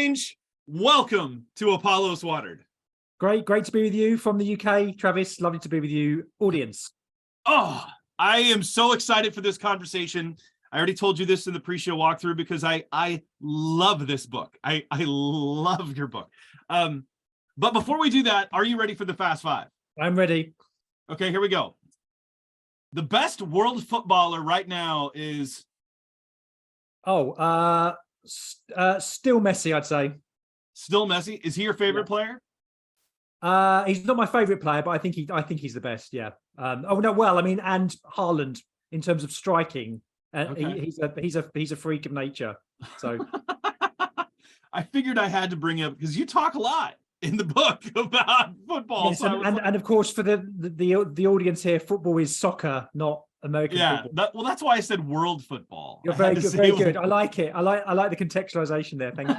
Strange, welcome to Apollos Watered. Great to be with you from the UK, Travis. Lovely to be with you, audience. Oh, I am so excited for this conversation. I already told you this in the pre-show walkthrough because I love this book. I love your book. But before we do that, are you ready for the Fast Five? I'm ready. Okay, here we go. The best world footballer right now is... Still Messi, I'd say. Still Messi? Is he your favorite player? He's not my favorite player, but I think he's the best. Yeah. And Haaland in terms of striking. Okay. He's a freak of nature. So I figured I had to bring up because you talk a lot in the book about football. Yes, and of course for the audience here, football is soccer, not American football. That's why I said world football. You're very good. I like it. I like the contextualization there. Thank you.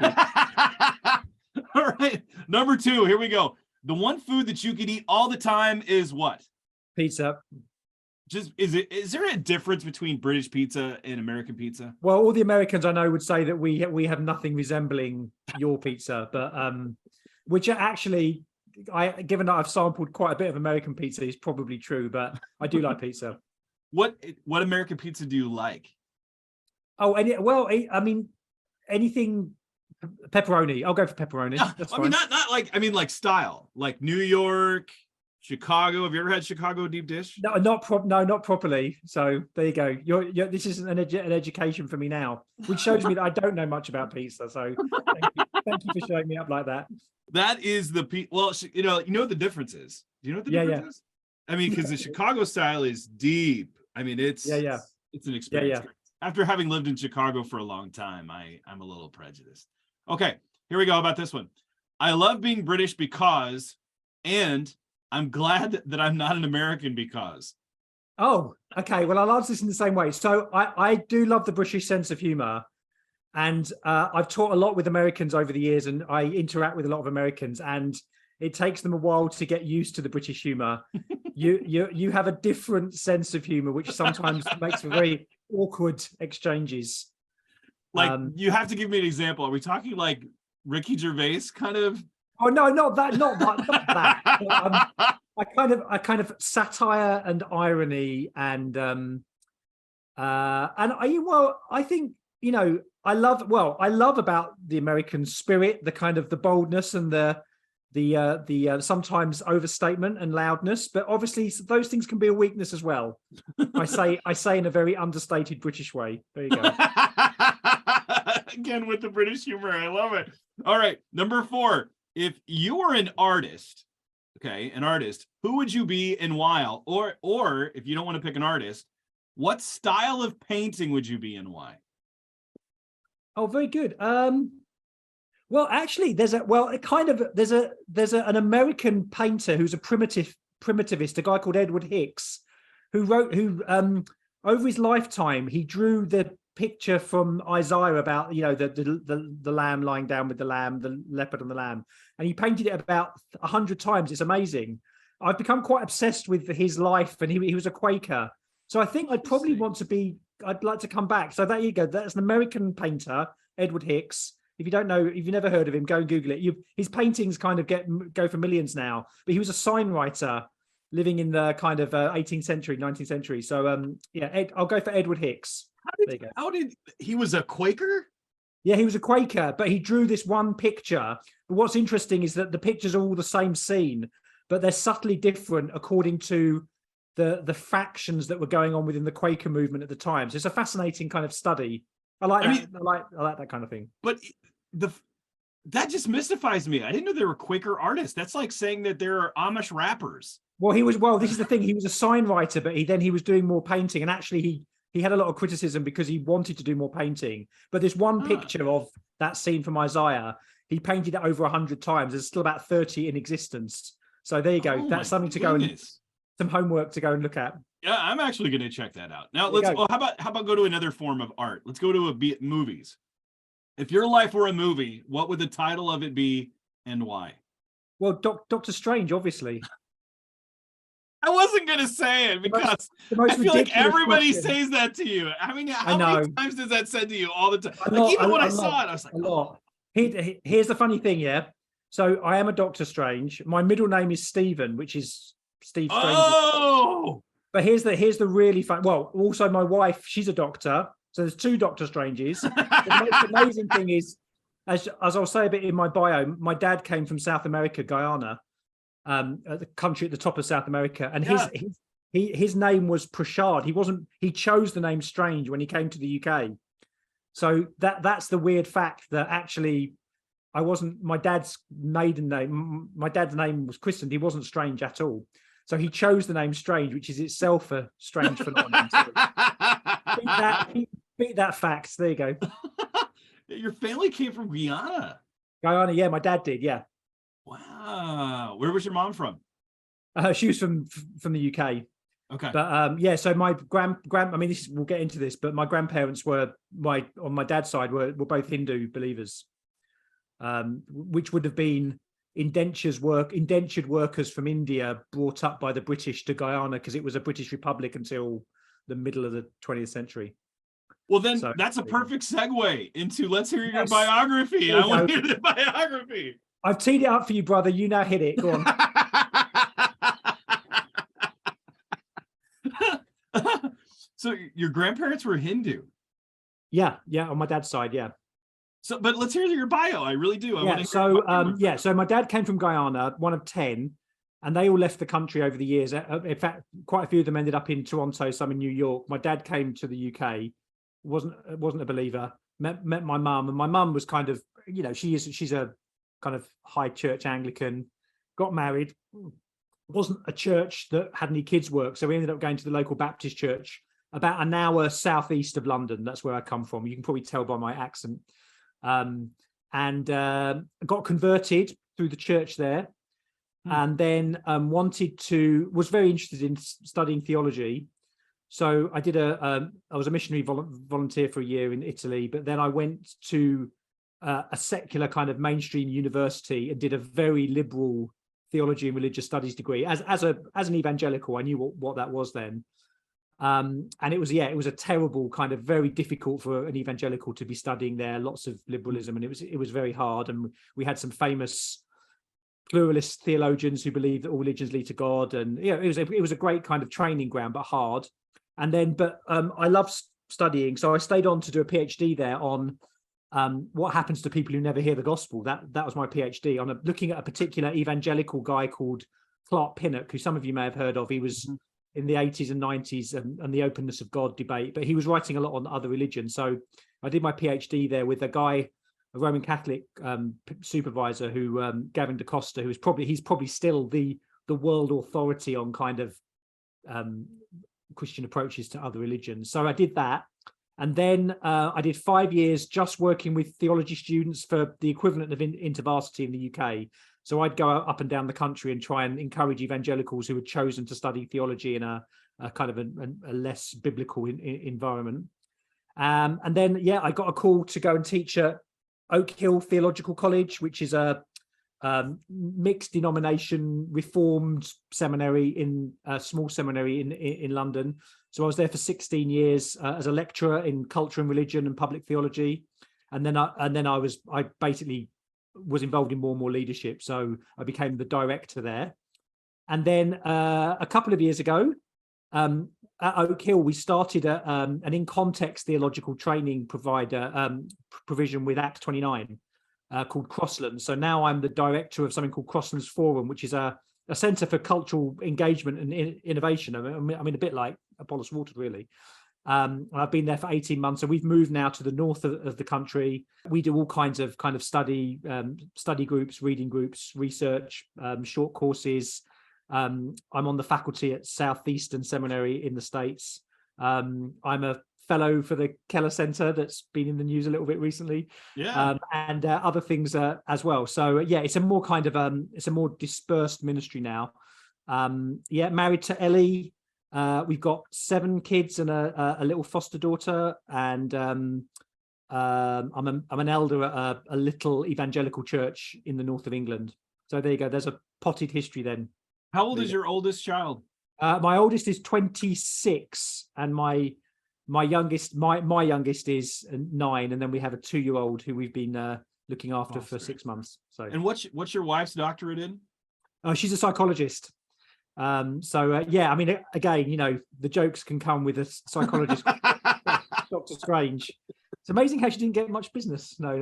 All right. Number 2, here we go. The one food that you could eat all the time is what? Pizza. Is there a difference between British pizza and American pizza? Well, all the Americans I know would say that we have nothing resembling your pizza, but which actually, given that I've sampled quite a bit of American pizza, is probably true. But I do like pizza. What American pizza do you like? Oh, anything pepperoni. I'll go for pepperoni. That's fine. Like style, like New York, Chicago. Have you ever had Chicago deep dish? No, not properly. So there you go. This is an education for me now, which shows me that I don't know much about pizza. So thank you for showing me up like that. That is you know the differences. Do you know what the difference is? I mean, because the Chicago style is deep. I mean, it's an experience. Yeah. After having lived in Chicago for a long time, I'm a little prejudiced. Okay, here we go. How about this one? I love being British because, and I'm glad that I'm not an American because. Oh, okay. Well, I'll answer this in the same way. So I do love the British sense of humor. And I've taught a lot with Americans over the years, and I interact with a lot of Americans, and it takes them a while to get used to the British humor. You have a different sense of humor, which sometimes makes for very awkward exchanges. Like, you have to give me an example. Are we talking like Ricky Gervais kind of? Oh no, not that. I kind of satire and irony and I think, I love about the American spirit, the kind of the boldness and the sometimes overstatement and loudness, but obviously those things can be a weakness as well. I say in a very understated British way. There you go. Again with the British humor, I love it. All right, number 4. If you were an artist, who would you be and why? Or if you don't want to pick an artist, what style of painting would you be and why? Oh, very good. Well, actually, there's an American painter who's a primitivist, a guy called Edward Hicks, who over his lifetime he drew the picture from Isaiah about the lamb lying down with the lamb, the leopard and the lamb, and he painted it about 100 times. It's amazing. I've become quite obsessed with his life, and he was a Quaker, so I think I'd probably I'd like to come back. So there you go. That's an American painter, Edward Hicks. If you don't know, if you've never heard of him, go and Google it. His paintings kind of go for millions now, but he was a sign writer living in the kind of 18th century, 19th century. So I'll go for Edward Hicks. He was a Quaker? Yeah, he was a Quaker, but he drew this one picture. But what's interesting is that the pictures are all the same scene, but they're subtly different according to the factions that were going on within the Quaker movement at the time. So it's a fascinating kind of study. I like that kind of thing. But that just mystifies me. I didn't know there were Quaker artists. That's like saying that there are Amish rappers. Well, this is the thing. He was a sign writer, but he was doing more painting, and actually he had a lot of criticism because he wanted to do more painting. But this one picture of that scene from Isaiah, he painted it over 100 times. There's still about 30 in existence. So there you go. That's something to go and some homework to go and look at. Yeah, I'm actually going to check that out. Now how about go to another form of art? Let's go to movies. If your life were a movie, what would the title of it be and why? Well, Doctor Strange, obviously. I wasn't going to say it because I feel like everybody says that to you. I mean, how many times does that said to you all the time? Even when I saw it, I was like, a lot. Here's the funny thing, yeah. So I am a Doctor Strange. My middle name is Stephen, which is Steve Strange. Oh, but here's the really fun. Well, also my wife, she's a doctor. So there's two Doctor Stranges. The most amazing thing is, as I'll say a bit in my bio, my dad came from South America, Guyana, the country at the top of South America, and his name was Prashad. He chose the name Strange when he came to the UK. So that's the weird fact that actually I wasn't, my dad's maiden name, my dad's name was christened. He wasn't Strange at all. So he chose the name Strange, which is itself a strange phenomenon. So beat that fact. There you go. Your family came from Guyana. Guyana, yeah, my dad did, yeah. Wow. Where was your mom from? She was from the UK. Okay. But yeah, so my I mean, we'll get into this, but my grandparents were on my dad's side were both Hindu believers, which would have been indentured workers from India brought up by the British to Guyana because it was a British republic until the middle of the 20th century. Well, then that's a perfect segue into let's hear your biography. I want to hear the biography. I've teed it up for you, brother. You now hit it. Go on. So your grandparents were Hindu? Yeah, on my dad's side, yeah. So, but let's hear your bio. I really do. So my dad came from Guyana, one of 10, and they all left the country over the years. In fact, quite a few of them ended up in Toronto, some in New York. My dad came to the UK, wasn't a believer. Met my mum, and my mum was kind of, she's a kind of high church Anglican. Got married. Wasn't a church that had any kids' work, so we ended up going to the local Baptist church about an hour southeast of London. That's where I come from. You can probably tell by my accent. And got converted through the church there, and then was very interested in studying theology. So I did I was a missionary volunteer for a year in Italy, but then I went to a secular kind of mainstream university and did a very liberal theology and religious studies degree as an evangelical. I knew what that was then. And it was a terrible kind of very difficult for an evangelical to be studying there, lots of liberalism, and it was very hard. And we had some famous pluralist theologians who believed that all religions lead to God, and it was a great kind of training ground, but hard. And then I loved studying, so I stayed on to do a PhD there on what happens to people who never hear the gospel. That was my PhD on looking at a particular evangelical guy called Clark Pinnock, who some of you may have heard of. He was in the 80s and 90s and the openness of God debate, but he was writing a lot on other religions. So I did my PhD there with a Roman Catholic supervisor who Gavin da Costa, he's probably still the world authority on kind of Christian approaches to other religions. So I did that. And then I did 5 years just working with theology students for the equivalent of InterVarsity in the UK. So I'd go up and down the country and try and encourage evangelicals who had chosen to study theology in a kind of a less biblical environment. And then, I got a call to go and teach at Oak Hill Theological College, which is a mixed denomination reformed seminary a small seminary in London. So I was there for 16 years as a lecturer in culture and religion and public theology. And then I basically was involved in more and more leadership. So I became the director there. And then a couple of years ago at Oak Hill, we started an in-context theological training provision with Act 29 called Crosslands. So now I'm the director of something called Crosslands Forum, which is a centre for cultural engagement and innovation. I mean, a bit like Apollos Watered, really. I've been there for 18 months, so we've moved now to the north of the country. We do all kinds of study groups, reading groups, research, short courses. I'm on the faculty at Southeastern Seminary in the States. I'm a fellow for the Keller Center that's been in the news a little bit recently, and other things as well. So it's a more kind of it's a more dispersed ministry now. Married to Ellie. We've got 7 kids and a little foster daughter, and I'm an elder at a little evangelical church in the north of England. So there you go. There's a potted history then. How old is your oldest child? My oldest is 26, and my youngest is 9, and then we have a 2-year-old who we've been looking after for 6 months. So, and what's your wife's doctorate in? She's a psychologist. Yeah, I mean, again, the jokes can come with a psychologist, Dr. Strange. It's amazing how she didn't get much business. No.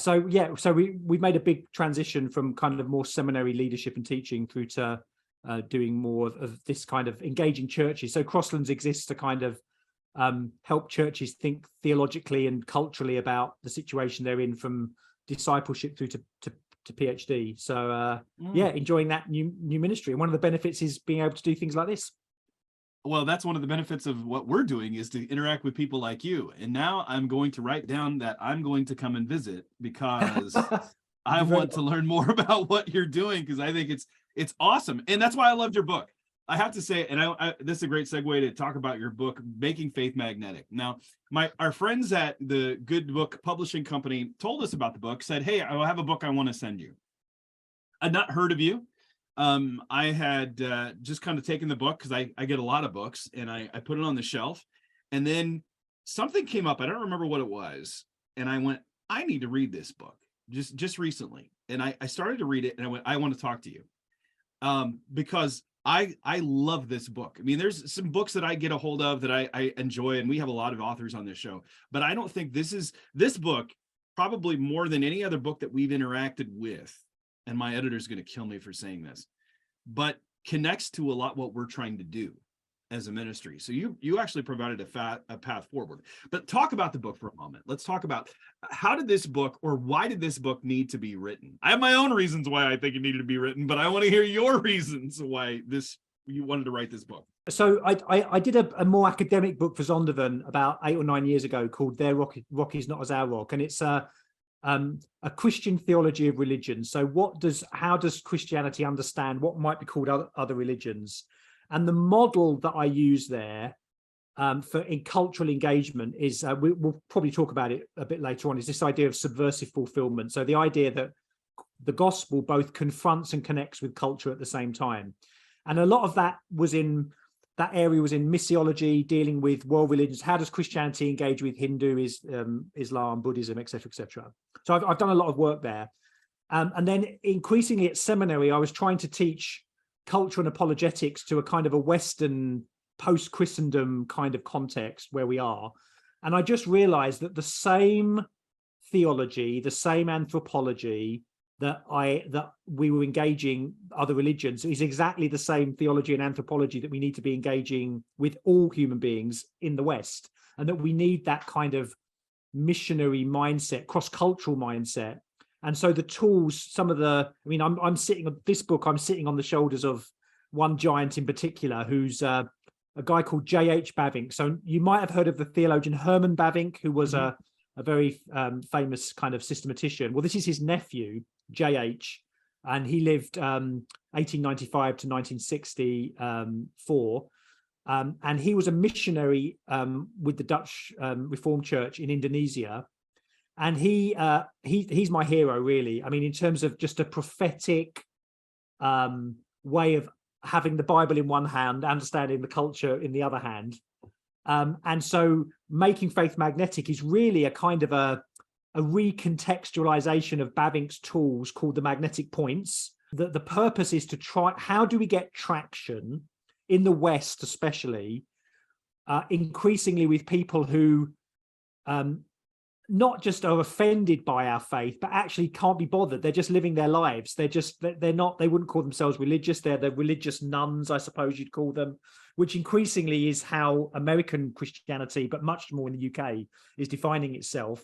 So we made a big transition from kind of more seminary leadership and teaching through to doing more of this kind of engaging churches. So Crosslands exists to kind of help churches think theologically and culturally about the situation they're in, from discipleship through to PhD. So enjoying that new ministry. And one of the benefits is being able to do things like this. Well, that's one of the benefits of what we're doing, is to interact with people like you. And now I'm going to write down that I'm going to come and visit, because I want to learn more about what you're doing, because I think it's awesome. And that's why I loved your book. I have to say, and this is a great segue to talk about your book, Making Faith Magnetic. Now, our friends at the Good Book Publishing Company told us about the book, said, hey, I have a book I want to send you. I'd not heard of you. I had just kind of taken the book, because I get a lot of books, and I put it on the shelf. And then something came up. I don't remember what it was. And I went, I need to read this book just recently. And I started to read it, and I went, I want to talk to you. Because I love this book. I mean, there's some books that I get a hold of that I enjoy, and we have a lot of authors on this show, but I don't think this book, probably more than any other book that we've interacted with, and my editor's going to kill me for saying this, but connects to a lot what we're trying to do as a ministry. So you actually provided a path forward. But talk about the book for a moment. Let's talk about how did this book, or why did this book need to be written? I have my own reasons why I think it needed to be written, but I want to hear your reasons why you wanted to write this book. So I did a more academic book for Zondervan about 8 or 9 years ago called Their Rock is Not As Our Rock, and it's a Christian theology of religion. So how does Christianity understand what might be called other religions? And the model that I use there in cultural engagement is, we'll probably talk about it a bit later on, is this idea of subversive fulfillment. So the idea that the gospel both confronts and connects with culture at the same time. And a lot of that was in missiology, dealing with world religions. How does Christianity engage with Hindu, Islam, Buddhism, etc., etc.? So I've done a lot of work there. And then increasingly at seminary, I was trying to teach culture and apologetics to a kind of a Western post-Christendom kind of context where we are. And I just realized that the same theology, the same anthropology that we were engaging other religions is exactly the same theology and anthropology that we need to be engaging with all human beings in the West, and that we need that kind of missionary mindset, cross-cultural mindset. And so the tools, I'm sitting on this book, I'm sitting on the shoulders of one giant in particular, who's a guy called J.H. Bavinck. So you might have heard of the theologian Herman Bavinck, who was a very famous kind of systematician. Well, this is his nephew, J.H., and he lived 1895 to 1964. And he was a missionary with the Dutch Reformed Church in Indonesia. And he's my hero, really. I mean, in terms of just a prophetic way of having the Bible in one hand, understanding the culture in the other hand. And so Making Faith Magnetic is really a kind of a recontextualization of Bavinck's tools called the magnetic points. The purpose is to try, how do we get traction in the West, especially, increasingly with people who not just are offended by our faith, but actually can't be bothered. They're just living their lives. They wouldn't call themselves religious. They're the religious nuns, I suppose you'd call them, which increasingly is how American Christianity, but much more in the UK, is defining itself.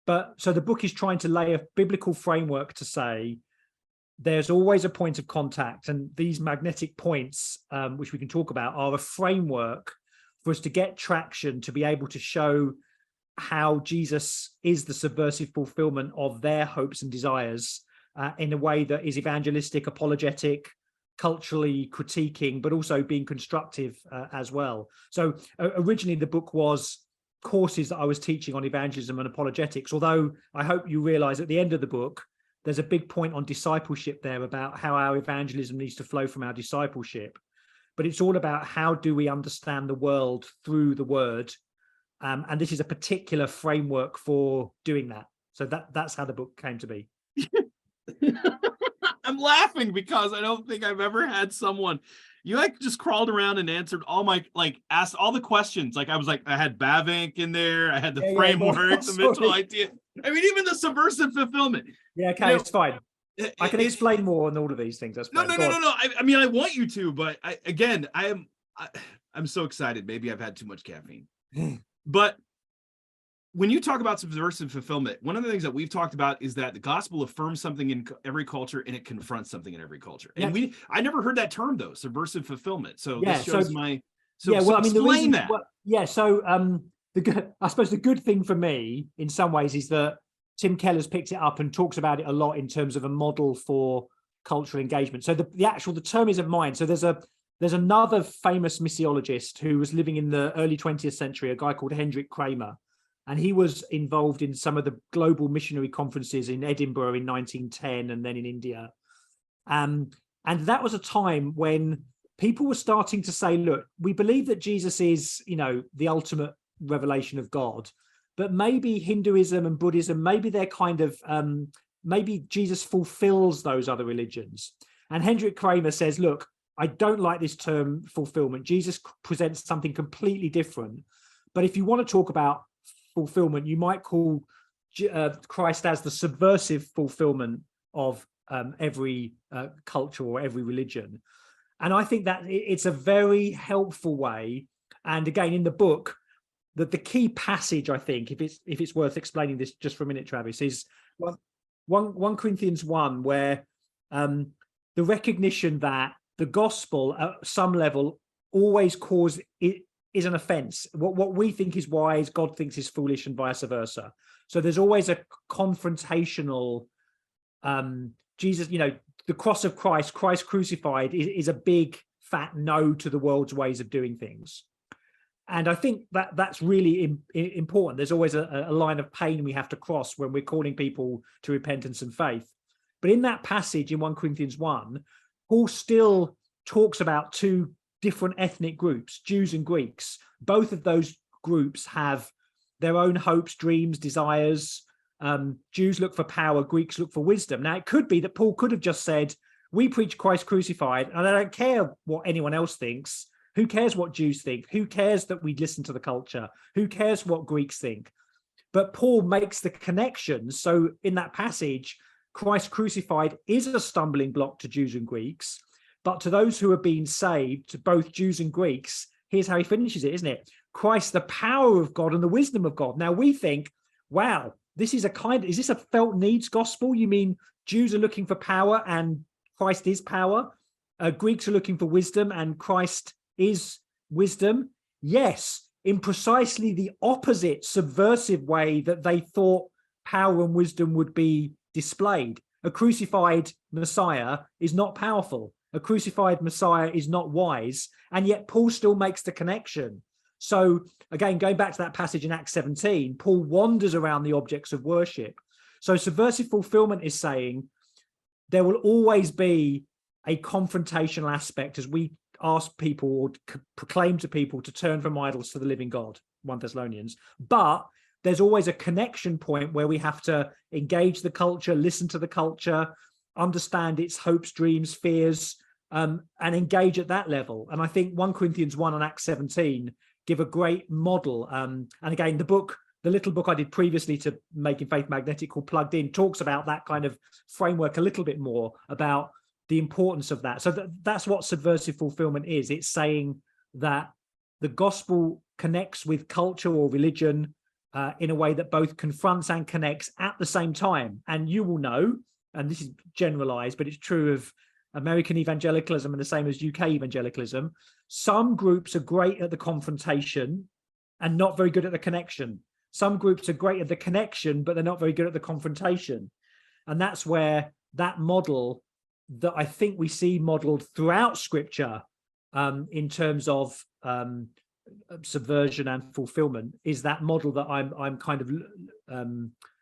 But so the book is trying to lay a biblical framework to say there's always a point of contact, and these magnetic points, which we can talk about, are a framework for us to get traction, to be able to show how Jesus is the subversive fulfillment of their hopes and desires in a way that is evangelistic, apologetic, culturally critiquing, but also being constructive as well. So originally the book was courses that I was teaching on evangelism and apologetics, although I hope you realize at the end of the book, there's a big point on discipleship there about how our evangelism needs to flow from our discipleship. But it's all about how do we understand the world through the word, And this is a particular framework for doing that. So that's how the book came to be. I'm laughing because I don't think I've ever had someone, you like just crawled around and answered all my, like asked all the questions. Like I was like, I had Bavinck in there. I had the framework, the Mitchell idea. I mean, even the subversive fulfillment. Yeah, okay, it's fine. I can explain more on all of these things. That's fine. No. I mean, I want you to, but I'm so excited. Maybe I've had too much caffeine. But when you talk about subversive fulfillment, one of the things that we've talked about is that the gospel affirms something in every culture and it confronts something in every culture. And I never heard that term though, subversive fulfillment. So this shows explain that. I suppose the good thing for me in some ways is that Tim Keller's picked it up and talks about it a lot in terms of a model for cultural engagement. So the term isn't mine. So there's another famous missiologist who was living in the early 20th century, a guy called Hendrik Kramer. And he was involved in some of the global missionary conferences in Edinburgh in 1910 and then in India. And that was a time when people were starting to say, look, we believe that Jesus is, the ultimate revelation of God, but maybe Hinduism and Buddhism, maybe they're kind of, maybe Jesus fulfills those other religions. And Hendrik Kramer says, look, I don't like this term fulfillment. Jesus presents something completely different. But if you want to talk about fulfillment, you might call Christ as the subversive fulfillment of every culture or every religion. And I think that it's a very helpful way. And again, in the book, that the key passage, I think, if it's worth explaining this just for a minute, Travis, is 1 Corinthians 1, where the recognition that the gospel at some level always is an offense. What we think is wise, God thinks is foolish, and vice versa. So there's always a confrontational Jesus, the cross of Christ crucified is a big fat no to the world's ways of doing things. And I think that's really important. There's always a line of pain we have to cross when we're calling people to repentance and faith. But in that passage in 1 Corinthians 1, Paul still talks about two different ethnic groups, Jews and Greeks. Both of those groups have their own hopes, dreams, desires. Jews look for power, Greeks look for wisdom. Now, it could be that Paul could have just said, we preach Christ crucified, and I don't care what anyone else thinks. Who cares what Jews think? Who cares that we listen to the culture? Who cares what Greeks think? But Paul makes the connection. So in that passage, Christ crucified is a stumbling block to Jews and Greeks, but to those who are being saved, to both Jews and Greeks, here's how he finishes it, isn't it? Christ, the power of God and the wisdom of God. Now we think, wow, is this a felt needs gospel? You mean Jews are looking for power and Christ is power? Greeks are looking for wisdom and Christ is wisdom? Yes, in precisely the opposite subversive way that they thought power and wisdom would be displayed. A crucified Messiah is not powerful. A crucified Messiah is not wise. And yet Paul still makes the connection. So again, going back to that passage in Acts 17, Paul wanders around the objects of worship. So subversive fulfillment is saying there will always be a confrontational aspect as we ask people or proclaim to people to turn from idols to the living God, 1 Thessalonians. But there's always a connection point where we have to engage the culture, listen to the culture, understand its hopes, dreams, fears, and engage at that level. And I think 1 Corinthians 1 and Acts 17 give a great model. And again, the little book I did previously to Making Faith Magnetic called Plugged In talks about that kind of framework a little bit more, about the importance of that. So that's what subversive fulfillment is. It's saying that the gospel connects with culture or religion in a way that both confronts and connects at the same time. And you will know, and this is generalized, but it's true of American evangelicalism and the same as UK evangelicalism, some groups are great at the confrontation and not very good at the connection. Some groups are great at the connection, but they're not very good at the confrontation. And that's where that model that I think we see modeled throughout Scripture in terms of subversion and fulfillment is that model that I'm kind of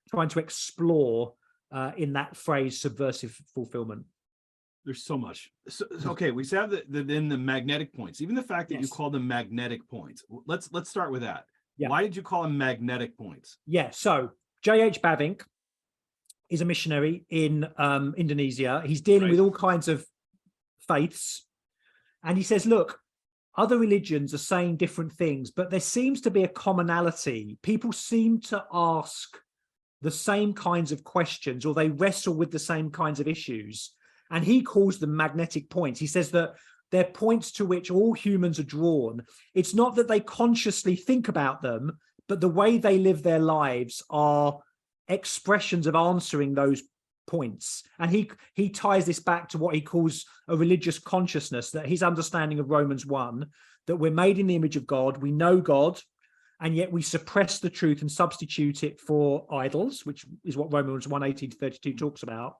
trying to explore in that phrase, subversive fulfillment. There's so much. So, okay, we have the magnetic points. Even the fact that you call them magnetic points. Let's start with that. Why did you call them magnetic points? Yeah, so J.H. Bavinck is a missionary in Indonesia. He's dealing with all kinds of faiths. And he says, look, other religions are saying different things, but there seems to be a commonality. People seem to ask the same kinds of questions, or they wrestle with the same kinds of issues. And he calls them magnetic points. He says that they're points to which all humans are drawn. It's not that they consciously think about them, but the way they live their lives are expressions of answering those points. And he ties this back to what he calls a religious consciousness, that his understanding of Romans 1, that we're made in the image of God, we know God, and yet we suppress the truth and substitute it for idols, which is what Romans 1:18-32 talks about.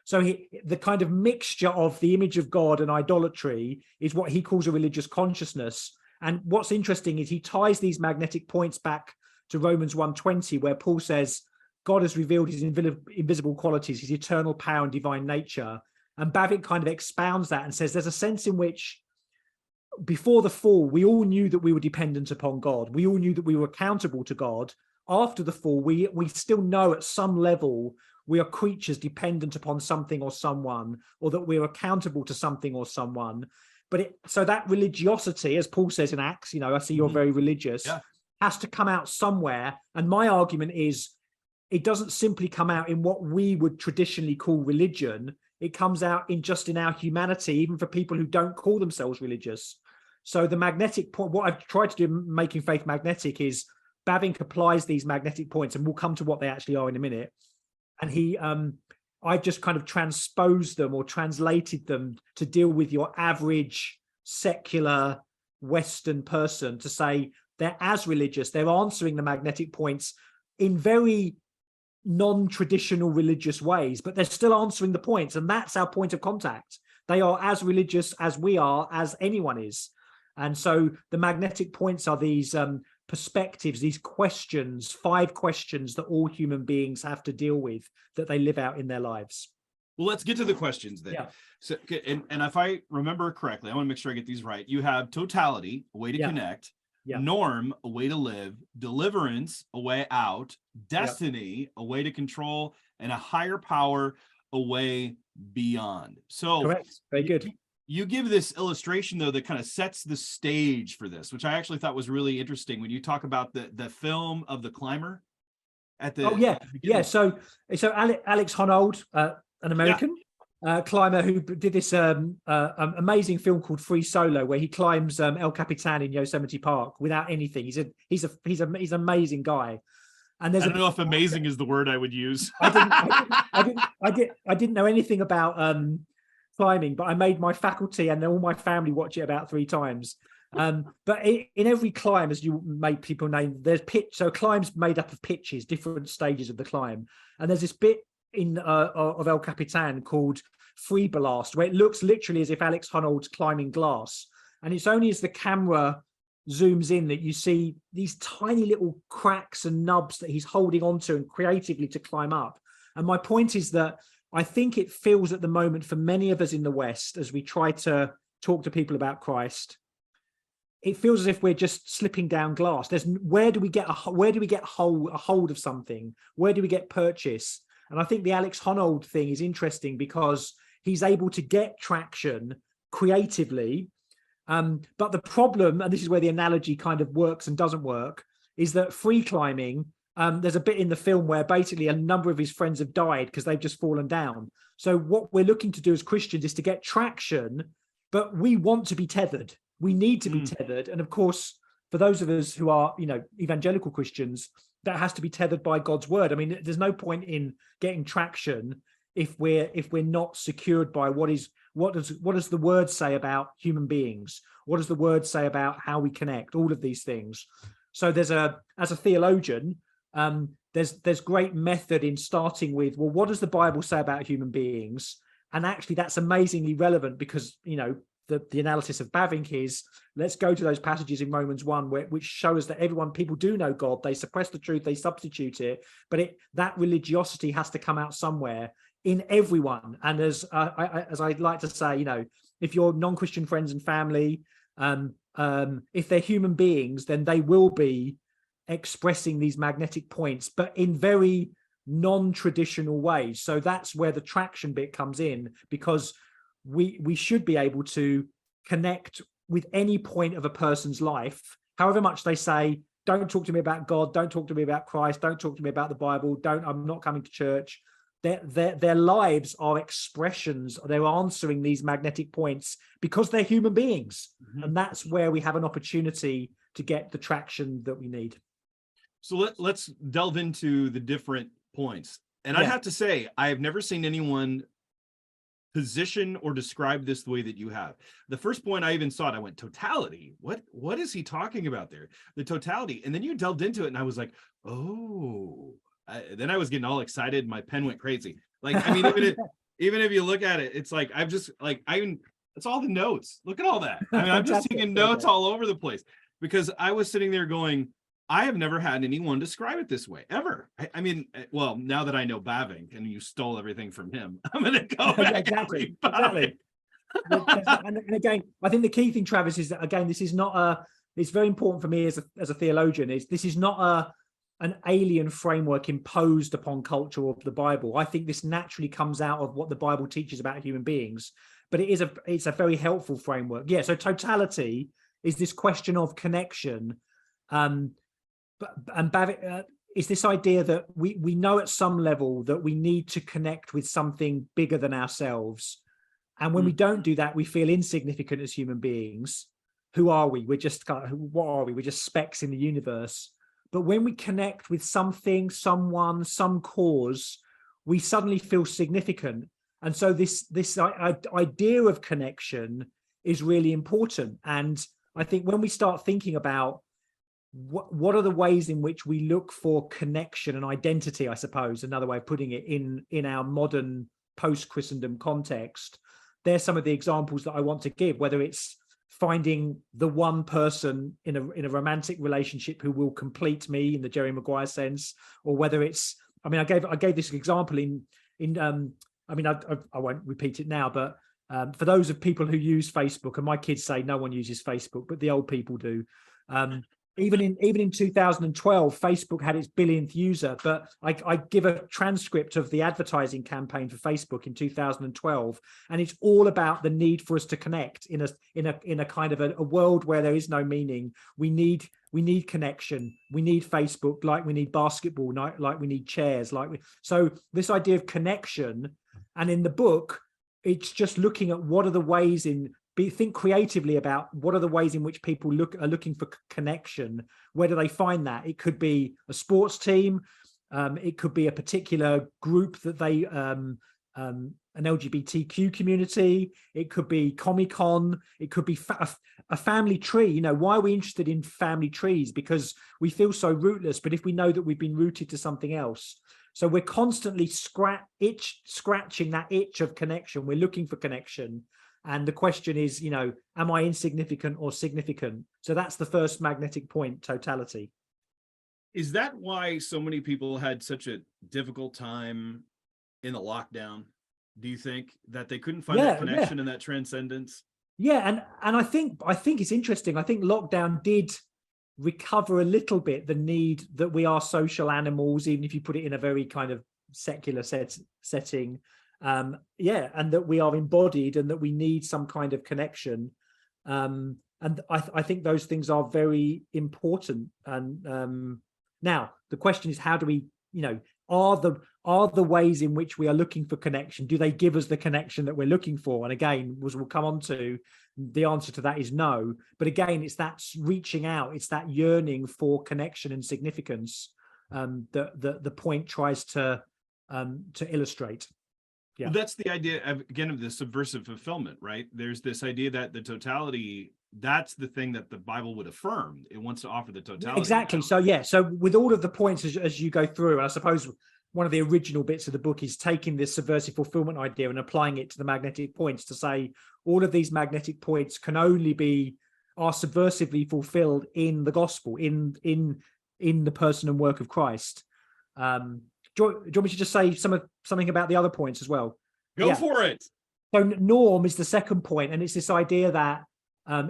So the kind of mixture of the image of God and idolatry is what he calls a religious consciousness. And what's interesting is he ties these magnetic points back to Romans 1:20, where Paul says, God has revealed his invisible qualities, his eternal power and divine nature. And Bavinck kind of expounds that and says there's a sense in which before the fall, we all knew that we were dependent upon God. We all knew that we were accountable to God. After the fall, we still know at some level we are creatures dependent upon something or someone, or that we're accountable to something or someone. But so that religiosity, as Paul says in Acts, I see you're very religious, has to come out somewhere. And my argument is it doesn't simply come out in what we would traditionally call religion. It comes out in our humanity, even for people who don't call themselves religious. So the magnetic point, what I've tried to do in Making Faith Magnetic is Bavinck applies these magnetic points, and we'll come to what they actually are in a minute. And I just kind of transposed them or translated them to deal with your average secular Western person, to say they're as religious. They're answering the magnetic points in very non-traditional religious ways, but they're still answering the points. And that's our point of contact. They are as religious as we are, as anyone is. And so the magnetic points are these perspectives, these questions, 5 questions that all human beings have to deal with, that they live out in their lives. Well, let's get to the questions then. So, and if I remember correctly, I want to make sure I get these right. You have totality, a way to connect, norm, a way to live, deliverance, a way out, destiny, a way to control, and a higher power, a way beyond. So correct. Very good. You give this illustration, though, that kind of sets the stage for this, which I actually thought was really interesting when you talk about the film of the climber at the So Alex Honnold, an American climber who did this amazing film called Free Solo, where he climbs El Capitan in Yosemite Park without anything. He's an amazing guy. And I don't know if amazing is the word I would use. I didn't know anything about climbing, but I made my faculty and all my family watch it about 3 times. But in every climb, as you make people name, there's pitch. So climbs made up of pitches, different stages of the climb. And there's this bit in of El Capitan called Free Blast, where it looks literally as if Alex Honnold's climbing glass. And it's only as the camera zooms in that you see these tiny little cracks and nubs that he's holding onto and creatively to climb up. And my point is that I think it feels at the moment for many of us in the West, as we try to talk to people about Christ, it feels as if we're just slipping down glass. Where do we get a hold of something? Where do we get purchase? And I think the Alex Honnold thing is interesting because he's able to get traction creatively. But the problem, and this is where the analogy kind of works and doesn't work, is that free climbing, there's a bit in the film where basically a number of his friends have died because they've just fallen down. So what we're looking to do as Christians is to get traction, but we want to be tethered. We need to be tethered. And of course, for those of us who are, evangelical Christians, that has to be tethered by God's word. I mean, there's no point in getting traction if we're not secured by what does the word say about human beings? What does the word say about how we connect? All of these things. So as a theologian, there's great method in starting with, well, what does the Bible say about human beings? And actually that's amazingly relevant because, the analysis of Bavinck is, let's go to those passages in Romans 1 which show us that people do know God, they suppress the truth, they substitute it, but that religiosity has to come out somewhere in everyone. And as I like to say, if your non-Christian friends and family, if they're human beings, then they will be expressing these magnetic points, but in very non-traditional ways. So that's where the traction bit comes in, because we should be able to connect with any point of a person's life, however much they say, don't talk to me about God, don't talk to me about Christ, don't talk to me about the Bible, I'm not coming to church. Their lives are expressions, they're answering these magnetic points because they're human beings. Mm-hmm. And that's where we have an opportunity to get the traction that we need. So let's delve into the different points. And I have to say, I have never seen anyone position or describe this the way that you have. The first point I even saw it, I went, totality. What is he talking about there? The totality. And then you delved into it and I was like, oh, then I was getting all excited. My pen went crazy. Like, I mean, even if you look at it, it's like, I've just like, it's all the notes. Look at all that. I mean, I'm just taking notes all over the place, because I was sitting there going, I have never had anyone describe it this way ever. I mean, well, now that I know Bavinck and you stole everything from him, I'm going to go back. Exactly. And again, I think the key thing, Travis, is that, again, this is not it's very important for me as a theologian, this is not an alien framework imposed upon culture of the Bible. I think this naturally comes out of what the Bible teaches about human beings, but it's a very helpful framework. Yeah. So totality is this question of connection. And Bavinck is this idea that we know at some level that we need to connect with something bigger than ourselves. And when we don't do that, we feel insignificant as human beings. Who are we? What are we? We're just specks in the universe. But when we connect with something, someone, some cause, we suddenly feel significant. And so this idea of connection is really important. And I think when we start thinking about what are the ways in which we look for connection and identity, I suppose, another way of putting it, in our modern post-Christendom context, there's some of the examples that I want to give, whether it's finding the one person in a romantic relationship who will complete me in the Jerry Maguire sense, or whether it's, I mean, I gave this example I mean, I won't repeat it now, but for those of people who use Facebook, and my kids say no one uses Facebook, but the old people do. Even in 2012, Facebook had its billionth user, but I give a transcript of the advertising campaign for Facebook in 2012, and it's all about the need for us to connect in a kind of a world where there is no meaning. We need connection. We need Facebook, like we need basketball, like we need chairs, so this idea of connection. And in the book, it's just looking at what are the ways think creatively about what are the ways in which people are looking for connection. Where do they find that? It could be a sports team. It could be a particular group that they, an LGBTQ community. It could be Comic-Con. It could be a family tree. Why are we interested in family trees? Because we feel so rootless, but if we know that we've been rooted to something else. So we're constantly scratching that itch of connection. We're looking for connection. And the question is, am I insignificant or significant? So that's the first magnetic point, totality. Is that why so many people had such a difficult time in the lockdown? Do you think that they couldn't find that connection and that transcendence? Yeah, and I think it's interesting. I think lockdown did recover a little bit the need that we are social animals, even if you put it in a very kind of secular setting. And that we are embodied and that we need some kind of connection. And I think those things are very important. And now the question is, how do we, are the ways in which we are looking for connection, do they give us the connection that we're looking for? And again, as we'll come on to, the answer to that is no. But again, it's that reaching out, it's that yearning for connection and significance that the point tries to illustrate. Yeah. Well, that's the idea of the subversive fulfillment, right? There's this idea that the totality, that's the thing that the Bible would affirm. It wants to offer the totality. Exactly. So with all of the points as you go through, and I suppose one of the original bits of the book is taking this subversive fulfillment idea and applying it to the magnetic points to say all of these magnetic points can only are subversively fulfilled in the gospel, in the person and work of Christ. Do you want me to just say something about the other points as well? Go for it. So norm is the second point, and it's this idea that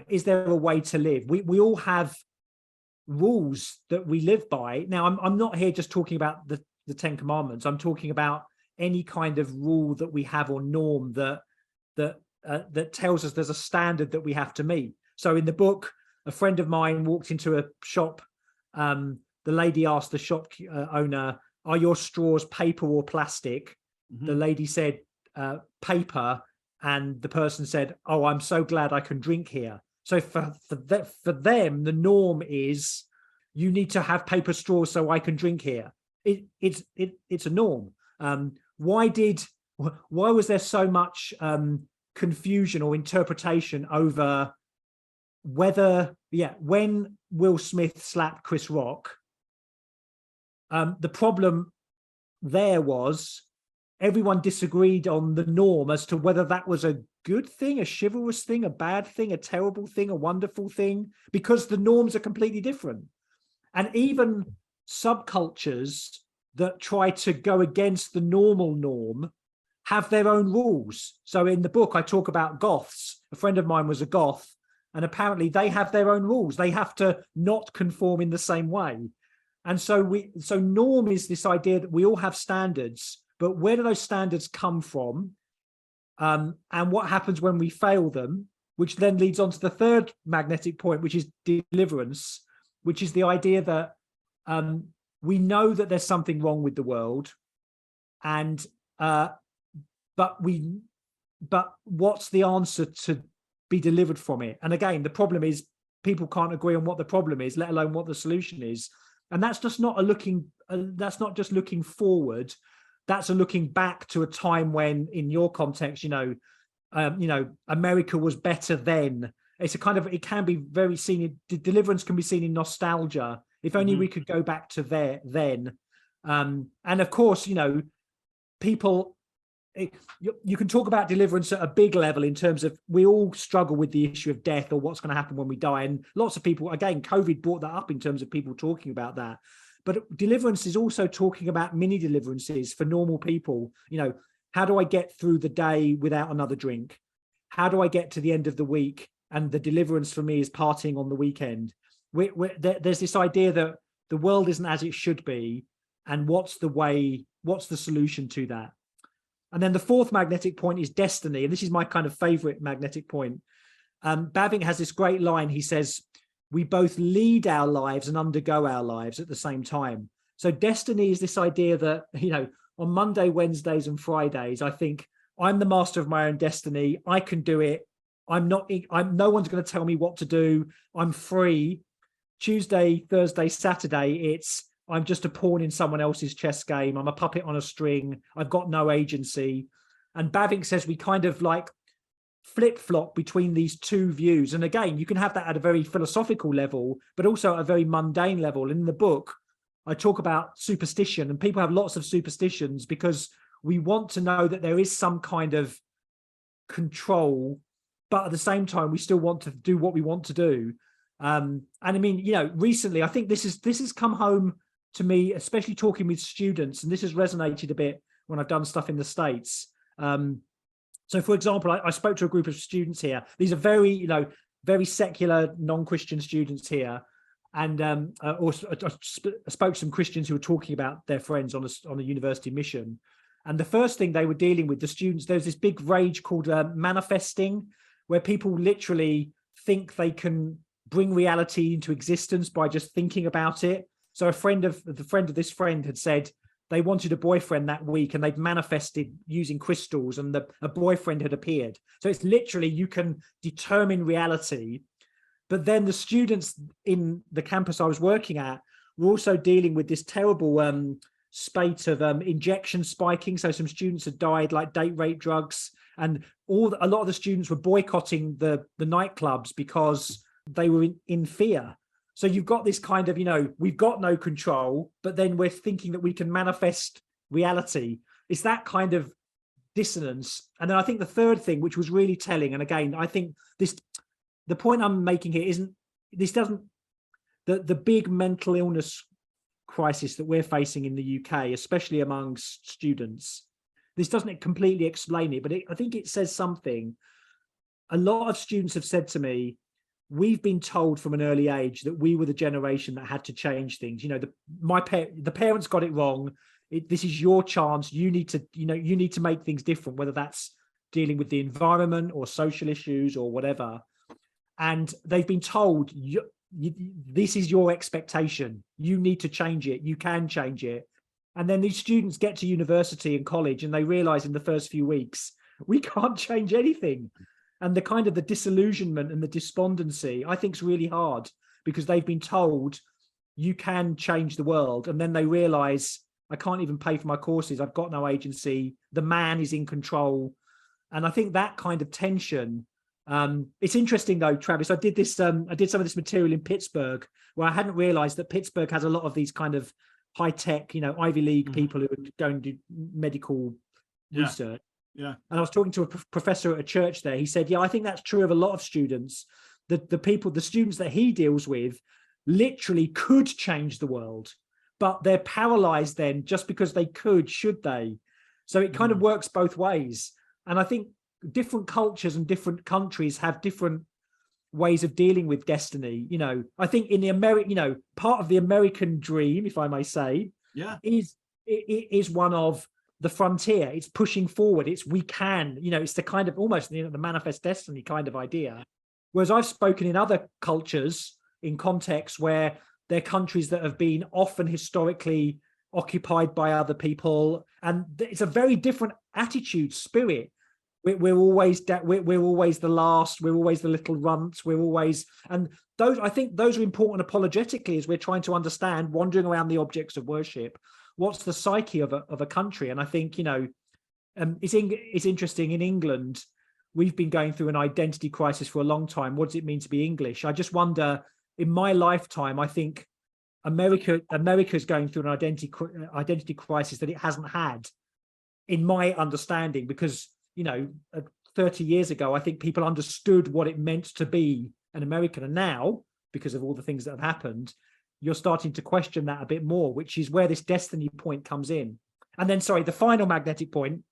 is there a way to live? We all have rules that we live by. Now, I'm not here just talking about the Ten Commandments. I'm talking about any kind of rule that we have or norm that tells us there's a standard that we have to meet. So in the book, a friend of mine walked into a shop. The lady asked the shop owner, "Are your straws paper or plastic?" Mm-hmm. The lady said, "Paper." And the person said, "Oh, I'm so glad I can drink here." So for them, the norm is you need to have paper straws so I can drink here. It's a norm. Why was there so much confusion or interpretation over when Will Smith slapped Chris Rock? The problem there was everyone disagreed on the norm as to whether that was a good thing, a chivalrous thing, a bad thing, a terrible thing, a wonderful thing, because the norms are completely different. And even subcultures that try to go against the normal norm have their own rules. So in the book, I talk about goths. A friend of mine was a goth, and apparently they have their own rules. They have to not conform in the same way. And so norm is this idea that we all have standards, but where do those standards come from? And what happens when we fail them, which then leads on to the third magnetic point, which is deliverance, which is the idea that we know that there's something wrong with the world, and but what's the answer to be delivered from it? And again, the problem is people can't agree on what the problem is, let alone what the solution is. And that's just not that's not just looking forward. That's a looking back to a time when, in your context, America was better then. It's a kind of, it can be very seen, deliverance can be seen in nostalgia. If only we could go back to there then. And of course, people, you can talk about deliverance at a big level in terms of we all struggle with the issue of death or what's going to happen when we die. And lots of people, again, COVID brought that up in terms of people talking about that. But deliverance is also talking about mini deliverances for normal people. How do I get through the day without another drink? How do I get to the end of the week? And the deliverance for me is partying on the weekend. There's this idea that the world isn't as it should be. And what's the solution to that? And then the fourth magnetic point is destiny. And this is my kind of favorite magnetic point. Bavinck has this great line. He says, we both lead our lives and undergo our lives at the same time. So destiny is this idea that, on Monday, Wednesdays, and Fridays, I think I'm the master of my own destiny. I can do it. No one's going to tell me what to do. I'm free. Tuesday, Thursday, Saturday, I'm just a pawn in someone else's chess game. I'm a puppet on a string. I've got no agency. And Bavinck says we kind of like flip-flop between these two views. And again, you can have that at a very philosophical level, but also at a very mundane level. In the book, I talk about superstition, and people have lots of superstitions because we want to know that there is some kind of control, but at the same time, we still want to do what we want to do. And I mean, recently, I think this has come home to me, especially talking with students, and this has resonated a bit when I've done stuff in the States. So, for example, I spoke to a group of students here. These are very, very secular, non-Christian students here. And I spoke to some Christians who were talking about their friends on a university mission. And the first thing they were dealing with, the students, there's this big rage called manifesting, where people literally think they can bring reality into existence by just thinking about it. So the friend of this friend had said, they wanted a boyfriend that week and they'd manifested using crystals, and a boyfriend had appeared. So it's literally, you can determine reality. But then the students in the campus I was working at were also dealing with this terrible spate of injection spiking. So some students had died, like date rape drugs, and a lot of the students were boycotting the nightclubs because they were in fear. So you've got this kind of, we've got no control, but then we're thinking that we can manifest reality. It's that kind of dissonance. And then I think the third thing, which was really telling, and again, I think the point I'm making here the big mental illness crisis that we're facing in the UK, especially amongst students, this doesn't completely explain it, but I think it says something. A lot of students have said to me, we've been told from an early age that we were the generation that had to change things. You know, the parents got it wrong. This is your chance. You need to make things different, whether that's dealing with the environment or social issues or whatever. And they've been told, this is your expectation. You need to change it. You can change it. And then these students get to university and college and they realize in the first few weeks, we can't change anything. And the kind of the disillusionment and the despondency, I think, is really hard, because they've been told you can change the world. And then they realize, I can't even pay for my courses. I've got no agency. The man is in control. And I think that kind of tension, it's interesting though, Travis, I did some of this material in Pittsburgh, where I hadn't realized that Pittsburgh has a lot of these kind of high tech, Ivy League people who are going to do medical research. Yeah. And I was talking to a professor at a church there. He said, I think that's true of a lot of students. The students that he deals with literally could change the world, but they're paralyzed then just because they could, should they? So it kind of works both ways. And I think different cultures and different countries have different ways of dealing with destiny. I think in the part of the American dream, if I may say, is one of the frontier. It's pushing forward. It's we can, it's the kind of almost the manifest destiny kind of idea. Whereas I've spoken in other cultures in contexts where they're countries that have been often historically occupied by other people, and it's a very different attitude, spirit. We're always the last. We're always the little runts. And I think those are important apologetically, as we're trying to understand, wandering around the objects of worship, what's the psyche of a country. And I think it's interesting. In England, we've been going through an identity crisis for a long time. What does it mean to be English? I just wonder, in my lifetime, I think America's going through an identity crisis that it hasn't had, in my understanding, because 30 years ago, I think people understood what it meant to be an American. And now, because of all the things that have happened, you're starting to question that a bit more, which is where this destiny point comes in. And then, the final magnetic point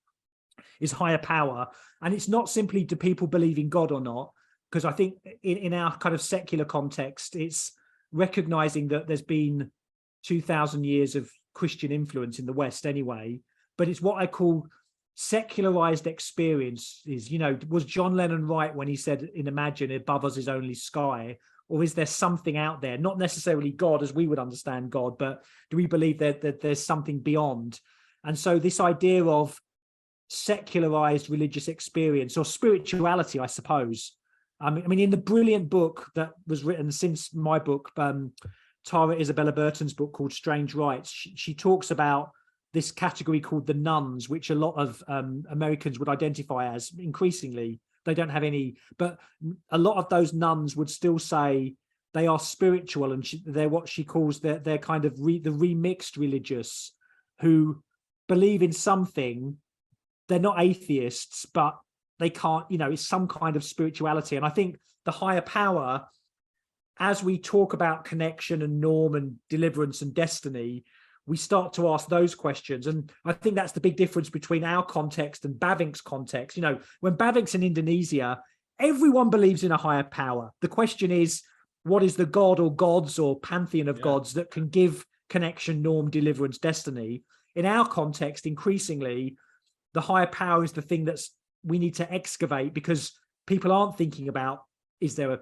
is higher power. And it's not simply do people believe in God or not, because I think in our kind of secular context, it's recognizing that there's been 2,000 years of Christian influence in the West anyway, but it's what I call secularized experiences. Was John Lennon right when he said in Imagine, above us is only sky? Or is there something out there, not necessarily God as we would understand God, but do we believe that there's something beyond? And so this idea of secularized religious experience or spirituality, I suppose. I mean, in the brilliant book that was written since my book, Tara Isabella Burton's book called Strange Rites, she talks about this category called the nuns, which a lot of Americans would identify as increasingly. They don't have any, but a lot of those nuns would still say they are spiritual, and they're what she calls they're kind of the remixed religious, who believe in something. They're not atheists, but they can't, it's some kind of spirituality. And I think the higher power, as we talk about connection and norm and deliverance and destiny, we start to ask those questions. And I think that's the big difference between our context and Bavinck's context. When Bavinck's in Indonesia, everyone believes in a higher power. The question is, what is the god or gods or pantheon of gods that can give connection, norm, deliverance, destiny? In our context, increasingly, the higher power is the thing that's we need to excavate, because people aren't thinking about, is there a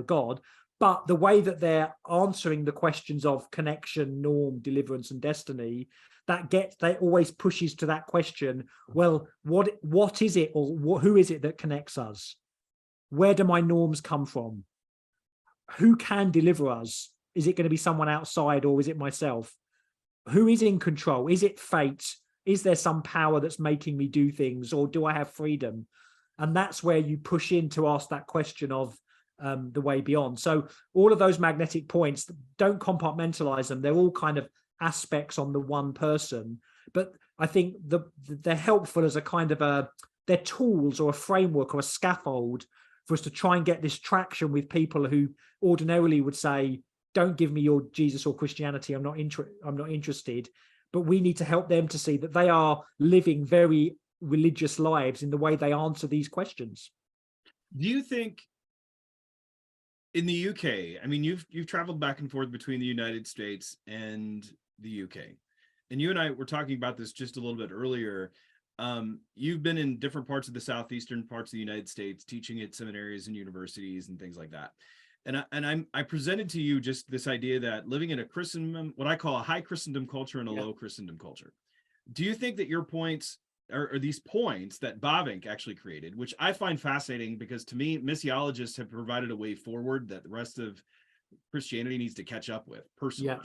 God? But the way that they're answering the questions of connection, norm, deliverance, and destiny, that always pushes to that question. Well, what is it, or who is it that connects us? Where do my norms come from? Who can deliver us? Is it going to be someone outside, or is it myself? Who is in control? Is it fate? Is there some power that's making me do things, or do I have freedom? And that's where you push in to ask that question of the way beyond. So all of those magnetic points, don't compartmentalize them. They're all kind of aspects on the one person, but I think they're helpful as a kind of they're tools or a framework or a scaffold for us to try and get this traction with people who ordinarily would say, don't give me your Jesus or Christianity, I'm not interested. But we need to help them to see that they are living very religious lives in the way they answer these questions. Do you think in the UK, I mean, you've traveled back and forth between the United States and the UK, and you and I were talking about this just a little bit earlier. You've been in different parts of the southeastern parts of the United States, teaching at seminaries and universities and things like that. And I presented to you just this idea that living in a Christendom, what I call a high Christendom culture and a low Christendom culture. Do you think that your points are these points that Bavinck actually created, which I find fascinating because to me, missiologists have provided a way forward that the rest of Christianity needs to catch up with personally.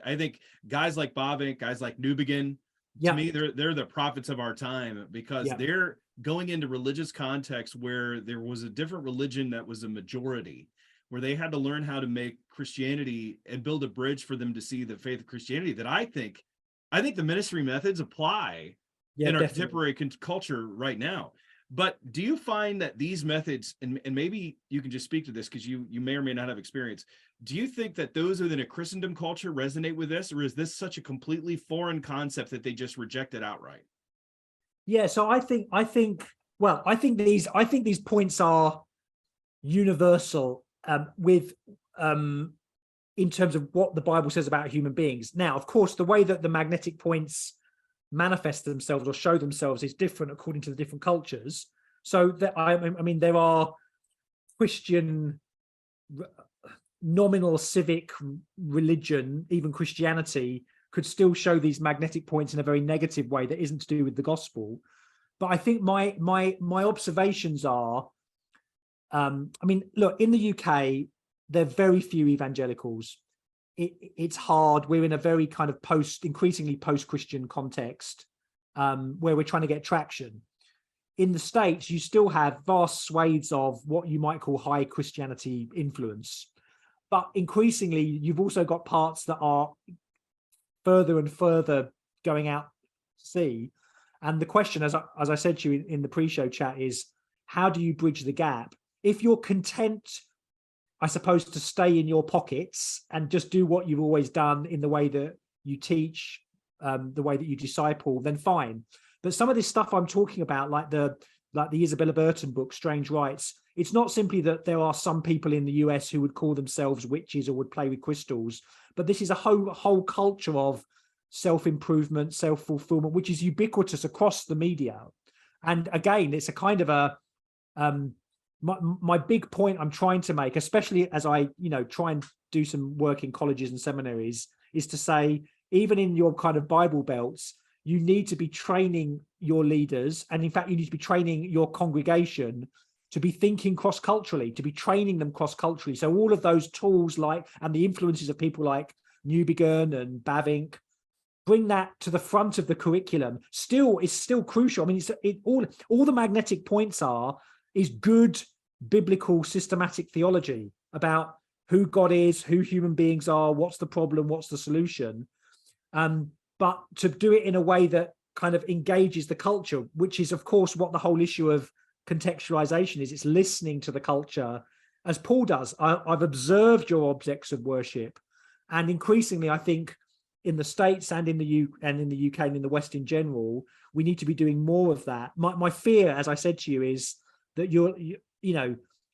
I think guys like Bavinck, guys like Newbegin, to me, they're the prophets of our time because they're going into religious contexts where there was a different religion that was a majority, where they had to learn how to make Christianity and build a bridge for them to see the faith of Christianity that I think the ministry methods apply in our contemporary culture right now. But do you find that these methods, and maybe you can just speak to this because you may or may not have experience, do you think that those within a Christendom culture resonate with this, or is this such a completely foreign concept that they just reject it outright? Yeah, so I think these points are universal in terms of what the Bible says about human beings. Now, of course, the way that the magnetic points manifest themselves or show themselves is different according to the different cultures. So that I mean, there are Christian nominal civic religion, even Christianity, could still show these magnetic points in a very negative way that isn't to do with the gospel. But I think my observations are, I mean, look, in the UK, there are very few evangelicals. It's hard. We're in a very kind of increasingly post-Christian context where we're trying to get traction. In the States, you still have vast swathes of what you might call high Christianity influence. But increasingly, you've also got parts that are further and further going out to sea. And the question, as I said to you in the pre-show chat, is how do you bridge the gap? If you're content, I suppose, to stay in your pockets and just do what you've always done in the way that you teach, the way that you disciple, then fine. But some of this stuff I'm talking about, like the Isabella Burton book, Strange Rites, it's not simply that there are some people in the US who would call themselves witches or would play with crystals, but this is a whole culture of self-improvement, self-fulfillment, which is ubiquitous across the media. And again, it's a kind of a my big point I'm trying to make, especially as I try and do some work in colleges and seminaries, is to say, even in your kind of Bible belts, you need to be training your leaders, and in fact, you need to be training your congregation to be thinking cross-culturally, to be training them cross-culturally. So all of those tools, and the influences of people like Newbegin and Bavinck, bring that to the front of the curriculum. It's still crucial. I mean, all the magnetic points is good biblical systematic theology about who God is, who human beings are, what's the problem, what's the solution. But to do it in a way that kind of engages the culture, which is, of course, what the whole issue of contextualization is. It's listening to the culture, as Paul does. I've observed your objects of worship, and increasingly, I think, in the States and in the UK and in the West in general, we need to be doing more of that. My fear, as I said to you, is that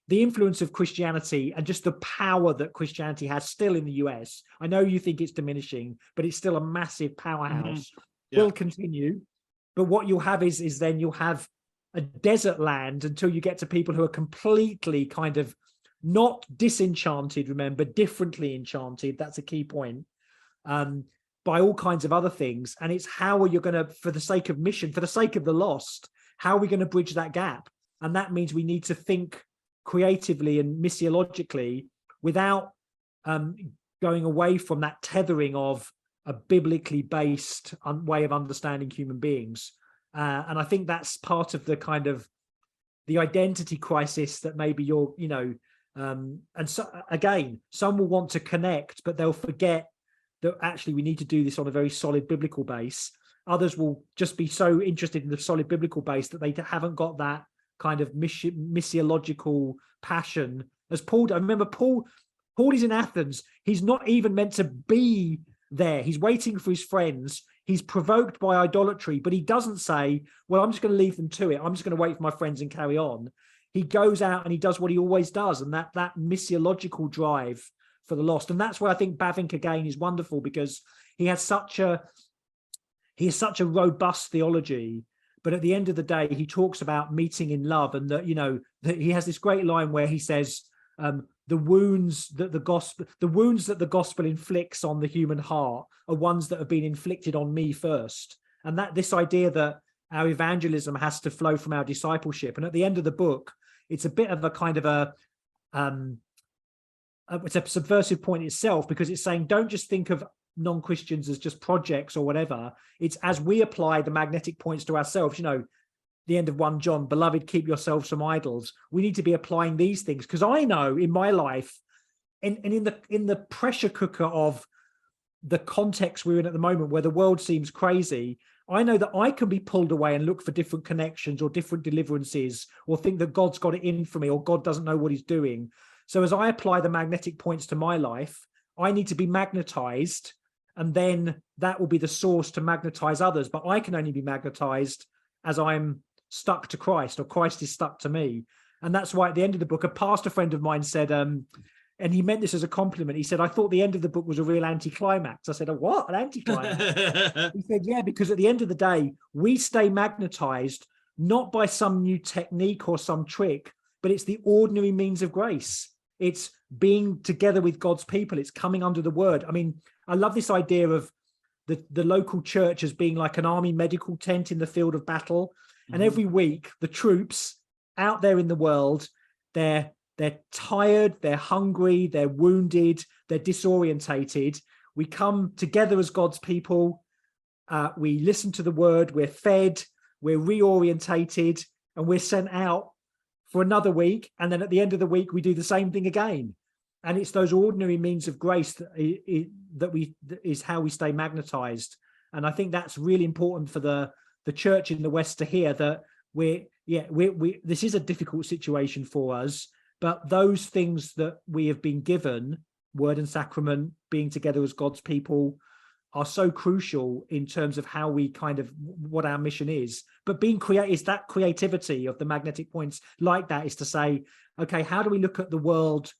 the influence of Christianity and just the power that Christianity has still in the US. I know you think it's diminishing, but it's still a massive powerhouse. Will continue. But what you'll have is then you'll have a desert land until you get to people who are completely kind of not disenchanted, remember, differently enchanted. That's a key point. By all kinds of other things. And it's how are you going to, for the sake of mission, for the sake of the lost, how are we going to bridge that gap? And that means we need to think creatively and missiologically without going away from that tethering of a biblically based way of understanding human beings. And I think that's part of the kind of the identity crisis that maybe you're, and so again, some will want to connect, but they'll forget that actually we need to do this on a very solid biblical base. Others will just be so interested in the solid biblical base that they haven't got that kind of missiological passion as Paul. I remember Paul is in Athens. He's not even meant to be there. He's waiting for his friends. He's provoked by idolatry, but he doesn't say, well, I'm just going to leave them to it. I'm just going to wait for my friends and carry on. he goes out and he does what he always does, and that missiological drive for the lost. And that's where I think Bavinck again is wonderful, because he has such a robust theology, but at the end of the day, he talks about meeting in love, and that, that he has this great line where he says, the wounds that the gospel inflicts on the human heart are ones that have been inflicted on me first. And that this idea that our evangelism has to flow from our discipleship. And at the end of the book, it's a bit of a kind of it's a subversive point itself, because it's saying, don't just think of non-Christians as just projects or whatever. It's as we apply the magnetic points to ourselves, the end of 1 John, beloved, keep yourselves from idols. We need to be applying these things, because I know in my life, and in the pressure cooker of the context we're in at the moment, where the world seems crazy, I know that I can be pulled away and look for different connections or different deliverances, or think that God's got it in for me, or God doesn't know what he's doing. So as I apply the magnetic points to my life, I need to be magnetized, and then that will be the source to magnetize others. But I can only be magnetized as I'm stuck to Christ, or Christ is stuck to me. And that's why at the end of the book, a pastor friend of mine said, and he meant this as a compliment, he said, I thought the end of the book was a real anticlimax. I said, a what? An anticlimax? He said, yeah, because at the end of the day, we stay magnetized, not by some new technique or some trick, but it's the ordinary means of grace. It's being together with God's people. It's coming under the word. I mean, I love this idea of the local church as being like an army medical tent in the field of battle. And every week, the troops out there in the world, they're tired, they're hungry, they're wounded, they're disorientated. We come together as God's people. We listen to the word. We're fed. We're reorientated, and we're sent out for another week. And then at the end of the week, we do the same thing again. And it's those ordinary means of grace that is how we stay magnetized. And I think that's really important for the church in the West to hear, that this is a difficult situation for us, but those things that we have been given, word and sacrament, being together as God's people, are so crucial in terms of how we kind of, what our mission is. But being is that creativity of the magnetic points like that, is to say, okay, how do we look at the world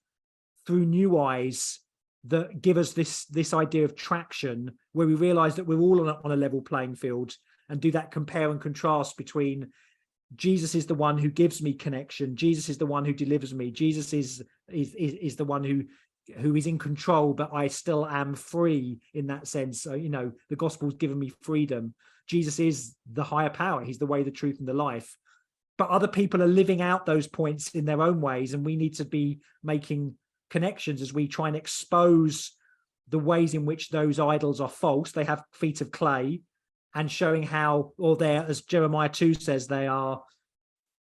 through new eyes that give us this idea of traction, where we realize that we're all on a level playing field, and do that compare and contrast between Jesus is the one who gives me connection, Jesus is the one who delivers me, Jesus is the one who is in control, but I still am free in that sense. So, the gospel's given me freedom. Jesus is the higher power. He's the way, the truth, and the life. But other people are living out those points in their own ways, and we need to be making connections as we try and expose the ways in which those idols are false. They have feet of clay, and showing how, or they're, as Jeremiah 2 says, they are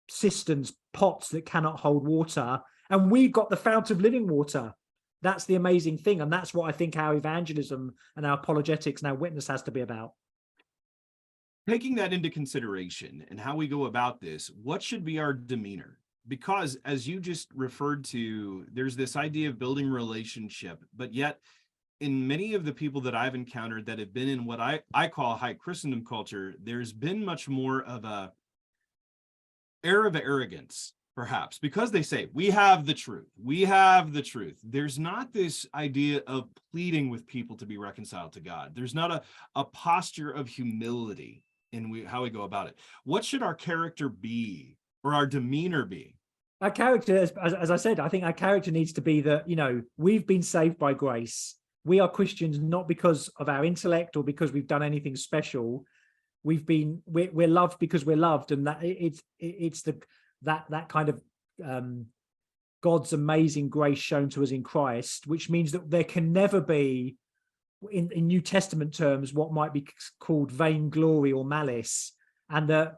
cisterns, pots that cannot hold water. And we've got the fount of living water. That's the amazing thing. And that's what I think our evangelism and our apologetics and our witness has to be about. Taking that into consideration and how we go about this, what should be our demeanor? Because as you just referred to, there's this idea of building relationship, but yet in many of the people that I've encountered that have been in what I call high Christendom culture, there's been much more of a air of arrogance, perhaps, because they say, we have the truth. We have the truth. There's not this idea of pleading with people to be reconciled to God. There's not a posture of humility in how we go about it. What should our character be, or our demeanor be? Our character, as I said, I think our character needs to be that, we've been saved by grace. We are Christians not because of our intellect or because we've done anything special. We're loved because we're loved, and that it's that kind of God's amazing grace shown to us in Christ, which means that there can never be, in New Testament terms, what might be called vainglory or malice. And that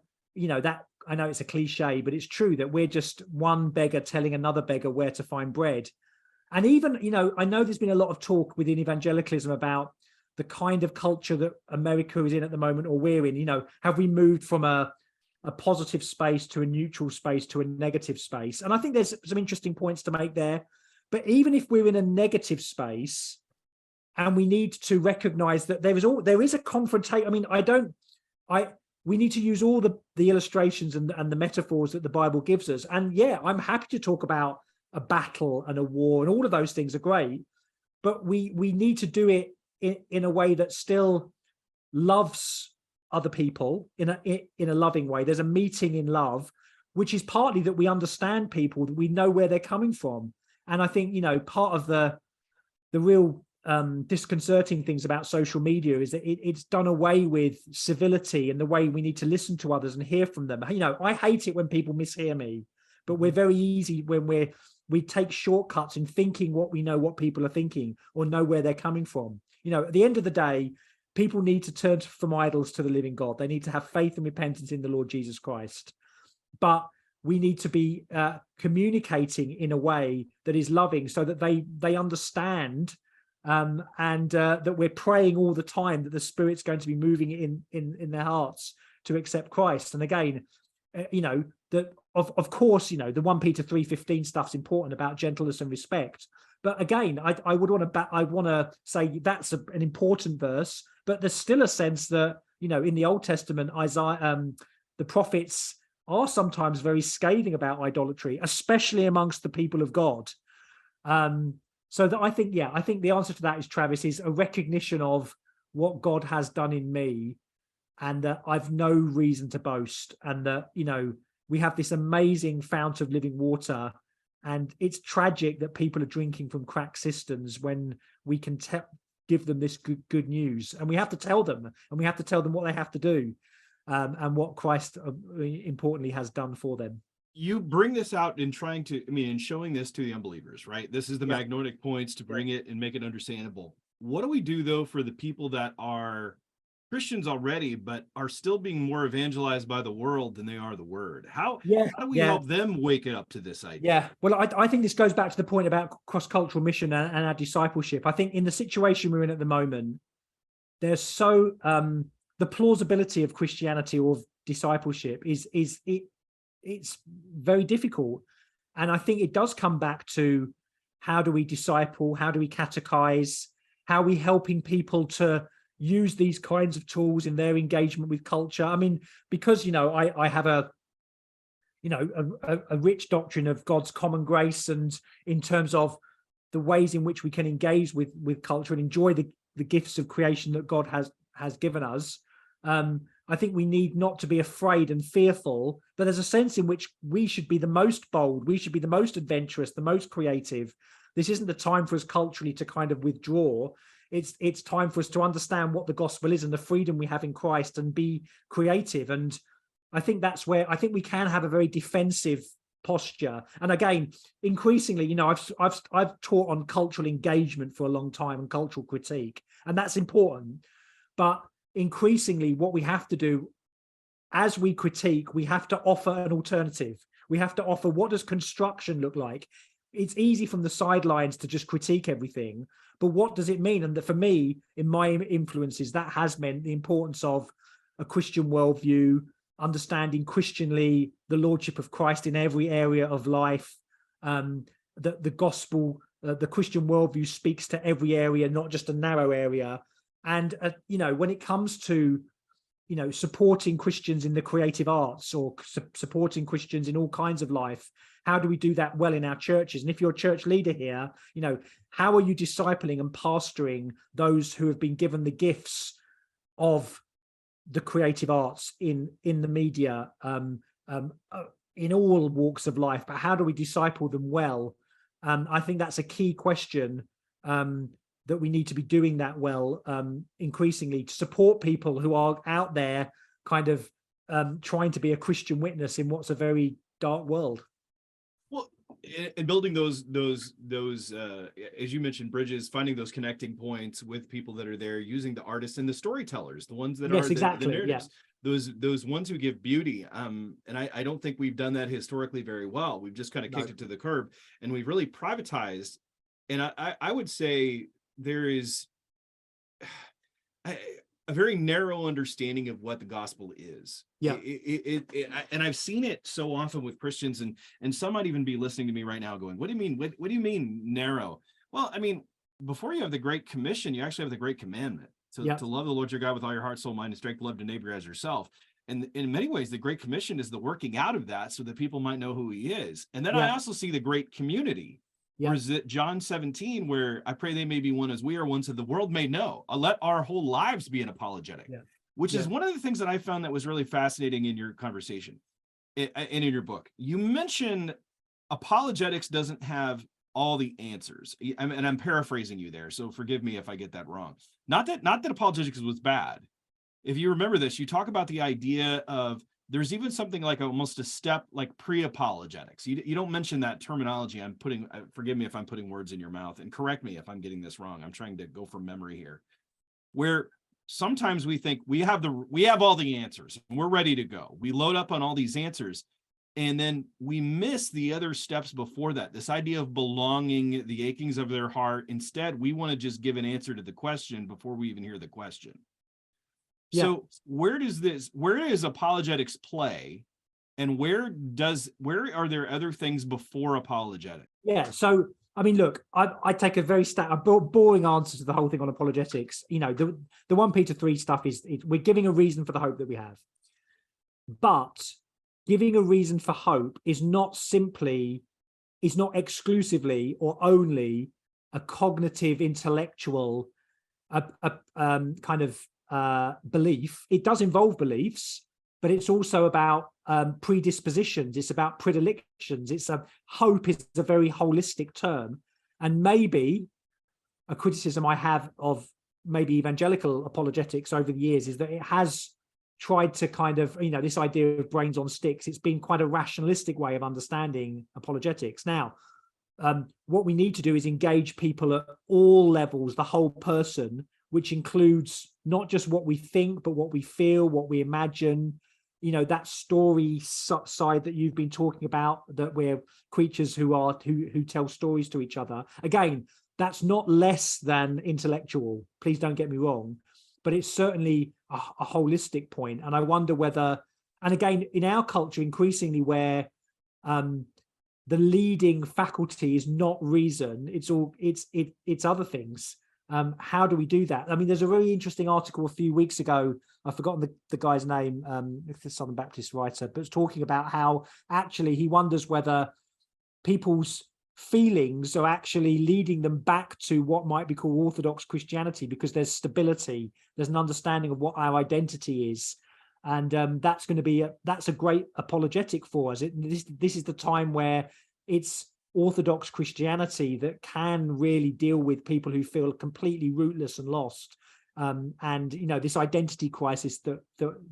I know it's a cliche, but it's true that we're just one beggar telling another beggar where to find bread. And even, I know there's been a lot of talk within evangelicalism about the kind of culture that America is in at the moment, or we're in. Have we moved from a positive space to a neutral space to a negative space? And I think there's some interesting points to make there. But even if we're in a negative space, and we need to recognize that there is a confrontation. I mean, we need to use all the illustrations and the metaphors that the Bible gives us. And yeah, I'm happy to talk about a battle and a war, and all of those things are great, but we need to do it in a way that still loves other people in a loving way. There's a meeting in love, which is partly that we understand people, that we know where they're coming from. And I think, you know, part of the real disconcerting things about social media is that it's done away with civility and the way we need to listen to others and hear from them. You know, I hate it when people mishear me, but we're very easy when we take shortcuts in thinking what we know what people are thinking or know where they're coming from. You know, at the end of the day, people need to turn from idols to the living God. They need to have faith and repentance in the Lord Jesus Christ. But we need to be communicating in a way that is loving, so that they understand, and that we're praying all the time that the Spirit's going to be moving in their hearts to accept Christ. And again, you know, that of course, you know, the 1 Peter 3:15 stuff's important about gentleness and respect. But again, I want to say that's an important verse, but there's still a sense that, you know, in the Old Testament, Isaiah, the prophets are sometimes very scathing about idolatry, especially amongst the people of God. So that I think the answer to that is, Travis, is a recognition of what God has done in me, and that I've no reason to boast, and that, you know, we have this amazing fount of living water, and it's tragic that people are drinking from cracked cisterns when we can give them this good news. And we have to tell them, and we have to tell them what they have to do, and what Christ importantly has done for them. You bring this out in trying to, in showing this to the unbelievers, right? This is the magnetic points to bring it and make it understandable. What do we do, though, for the people that are Christians already, but are still being more evangelized by the world than they are the word? How do we help them wake it up to this idea? Yeah, well, I think this goes back to the point about cross-cultural mission and our discipleship. I think in the situation we're in at the moment, there's so the plausibility of Christianity or of discipleship it's very difficult. And I think it does come back to, how do we disciple? How do we catechize? How are we helping people to use these kinds of tools in their engagement with culture? I mean, because, you know, I have a rich doctrine of God's common grace, and in terms of the ways in which we can engage with culture and enjoy the gifts of creation that God has given us. I think we need not to be afraid and fearful, but there's a sense in which we should be the most bold, we should be the most adventurous, the most creative. This isn't the time for us culturally to kind of withdraw. It's time for us to understand what the gospel is and the freedom we have in Christ, and be creative. And I think that's where I think we can have a very defensive posture. And again, increasingly, you know, I've taught on cultural engagement for a long time and cultural critique, and that's important. But increasingly, what we have to do as we critique, we have to offer an alternative. We have to offer, what does construction look like? It's easy from the sidelines to just critique everything, but what does it mean? And for me, in my influences, that has meant the importance of a Christian worldview, understanding Christianly the lordship of Christ in every area of life. The gospel, the Christian worldview speaks to every area, not just a narrow area. And, you know, when it comes to, you know, supporting Christians in the creative arts, or supporting Christians in all kinds of life, how do we do that well in our churches? And if you're a church leader here, you know, how are you discipling and pastoring those who have been given the gifts of the creative arts in the media, in all walks of life? But how do we disciple them well? I think that's a key question, that we need to be doing that well, increasingly, to support people who are out there kind of trying to be a Christian witness in what's a very dark world. Well, and building those as you mentioned, bridges, finding those connecting points with people that are there, using the artists and the storytellers, the ones that are the narratives, those ones who give beauty. And I don't think we've done that historically very well. We've just kind of kicked it to the curb, and we've really privatized. And I would say there is a very narrow understanding of what the gospel is. And I've seen it so often with Christians, and some might even be listening to me right now going, what do you mean? What do you mean narrow? Well, I mean, before you have the Great Commission, you actually have the Great Commandment to love the Lord your God with all your heart, soul, mind, and strength, love your neighbor as yourself. and in many ways, the Great Commission is the working out of that so that people might know who he is. And then I also see the great community. Or is it John 17, where I pray they may be one as we are one, so the world may know. Let our whole lives be an apologetic, which is one of the things that I found that was really fascinating in your conversation and in your book. You mentioned apologetics doesn't have all the answers. And I'm paraphrasing you there, so forgive me if I get that wrong. Not that apologetics was bad. If you remember this, you talk about the idea of there's even something like almost a step like pre-apologetics. You don't mention that terminology. Forgive me if I'm putting words in your mouth, and correct me if I'm getting this wrong. I'm trying to go from memory here. Where sometimes we think we have all the answers and we're ready to go. We load up on all these answers, and then we miss the other steps before that. This idea of belonging, the achings of their heart. Instead, we want to just give an answer to the question before we even hear the question. So where does apologetics play, and where are there other things before apologetics? Yeah. So, I mean, look, I take a very boring answer to the whole thing on apologetics. You know, the 1 Peter 3 stuff is we're giving a reason for the hope that we have. But giving a reason for hope is not exclusively or only a cognitive, intellectual, kind of belief. It does involve beliefs, but it's also about predispositions. It's about predilections. Hope is a very holistic term, and maybe a criticism I have of maybe evangelical apologetics over the years is that it has tried to kind of, this idea of brains on sticks. It's been quite a rationalistic way of understanding apologetics. Now, what we need to do is engage people at all levels, the whole person, which includes not just what we think, but what we feel, what we imagine, that story side that you've been talking about, that we're creatures who tell stories to each other. Again, that's not less than intellectual. Please don't get me wrong, but it's certainly a holistic point. And I wonder whether, and again, in our culture, increasingly where the leading faculty is not reason, it's other things. How do we do that? I mean, there's a really interesting article a few weeks ago. I've forgotten the guy's name, the Southern Baptist writer, but it's talking about how actually he wonders whether people's feelings are actually leading them back to what might be called Orthodox Christianity, because there's stability, there's an understanding of what our identity is. And that's a great apologetic for us. This is the time where it's Orthodox Christianity that can really deal with people who feel completely rootless and lost, and this identity crisis that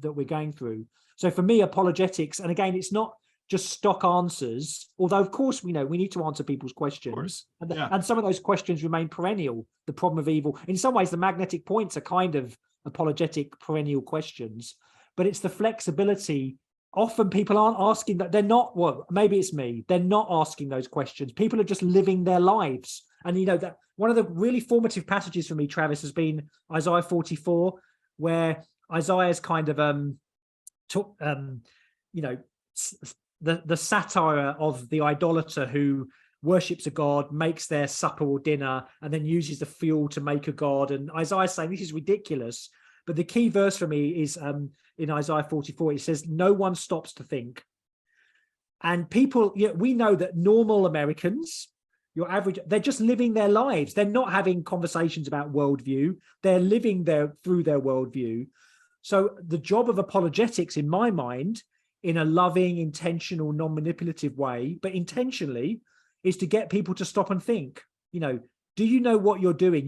we're going through. So for me, apologetics, and again, it's not just stock answers, although of course we need to answer people's questions, and some of those questions remain perennial. The problem of evil, in some ways, the magnetic points are kind of apologetic perennial questions, but it's the flexibility. Often people aren't asking that. They're not, well, maybe it's me. They're not asking those questions. People are just living their lives. And, that one of the really formative passages for me, Travis, has been Isaiah 44, where Isaiah's kind of, the satire of the idolater who worships a god, makes their supper or dinner, and then uses the fuel to make a god. And Isaiah's saying, this is ridiculous. But the key verse for me is in Isaiah 44, it says, no one stops to think. And people, we know that normal Americans, your average, they're just living their lives. They're not having conversations about worldview. They're living through their worldview. So the job of apologetics, in my mind, in a loving, intentional, non-manipulative way, but intentionally, is to get people to stop and think. Do you know what you're doing?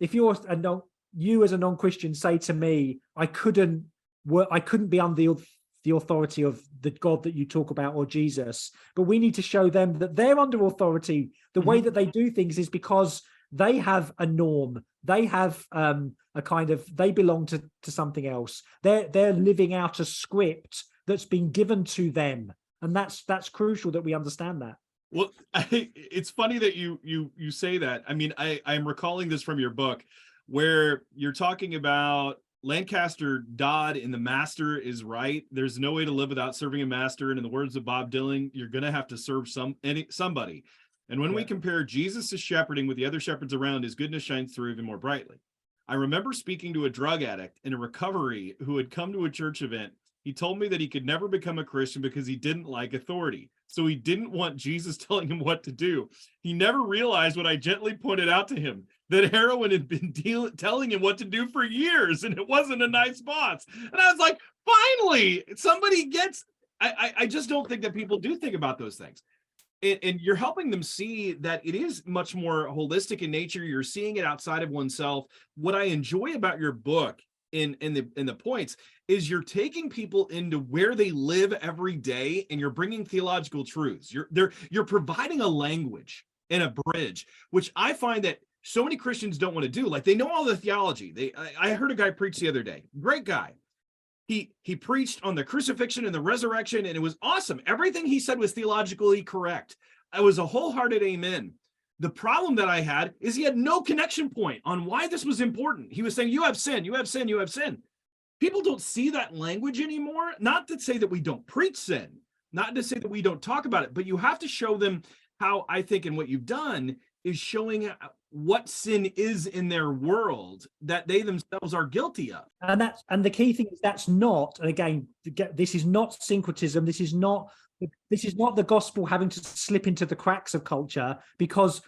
If you as a non-Christian say to me, I couldn't be under the authority of the God that you talk about, or Jesus, but we need to show them that they're under authority. The way that they do things is because they have a norm. They have they belong to something else. They're living out a script that's been given to them. And that's crucial that we understand that. Well, it's funny that you say that. I mean, I'm recalling this from your book, where you're talking about Lancaster Dodd in The Master is Right. There's no way to live without serving a master. And in the words of Bob Dylan, you're going to have to serve somebody. And when we compare Jesus' shepherding with the other shepherds around, his goodness shines through even more brightly. I remember speaking to a drug addict in a recovery who had come to a church event. He told me that he could never become a Christian because he didn't like authority. So he didn't want Jesus telling him what to do. He never realized what I gently pointed out to him, that heroin had been telling him what to do for years, and it wasn't a nice boss. And I was like, finally, somebody gets, I just don't think that people do think about those things. And you're helping them see that it is much more holistic in nature. You're seeing it outside of oneself. What I enjoy about your book in the points is you're taking people into where they live every day, and you're bringing theological truths. You're providing a language and a bridge, which I find that so many Christians don't want to do. Like, they know all the theology. I heard a guy preach the other day, great guy. He preached on the crucifixion and the resurrection, and it was awesome. Everything he said was theologically correct. It was a wholehearted amen. The problem that I had is he had no connection point on why this was important. He was saying, you have sin, you have sin, you have sin. People don't see that language anymore. Not to say that we don't preach sin, not to say that we don't talk about it, but you have to show them how, I think, and what you've done is showing what sin is in their world that they themselves are guilty of. And the key thing is that's not, and again, this is not syncretism. This is not the gospel having to slip into the cracks of culture, because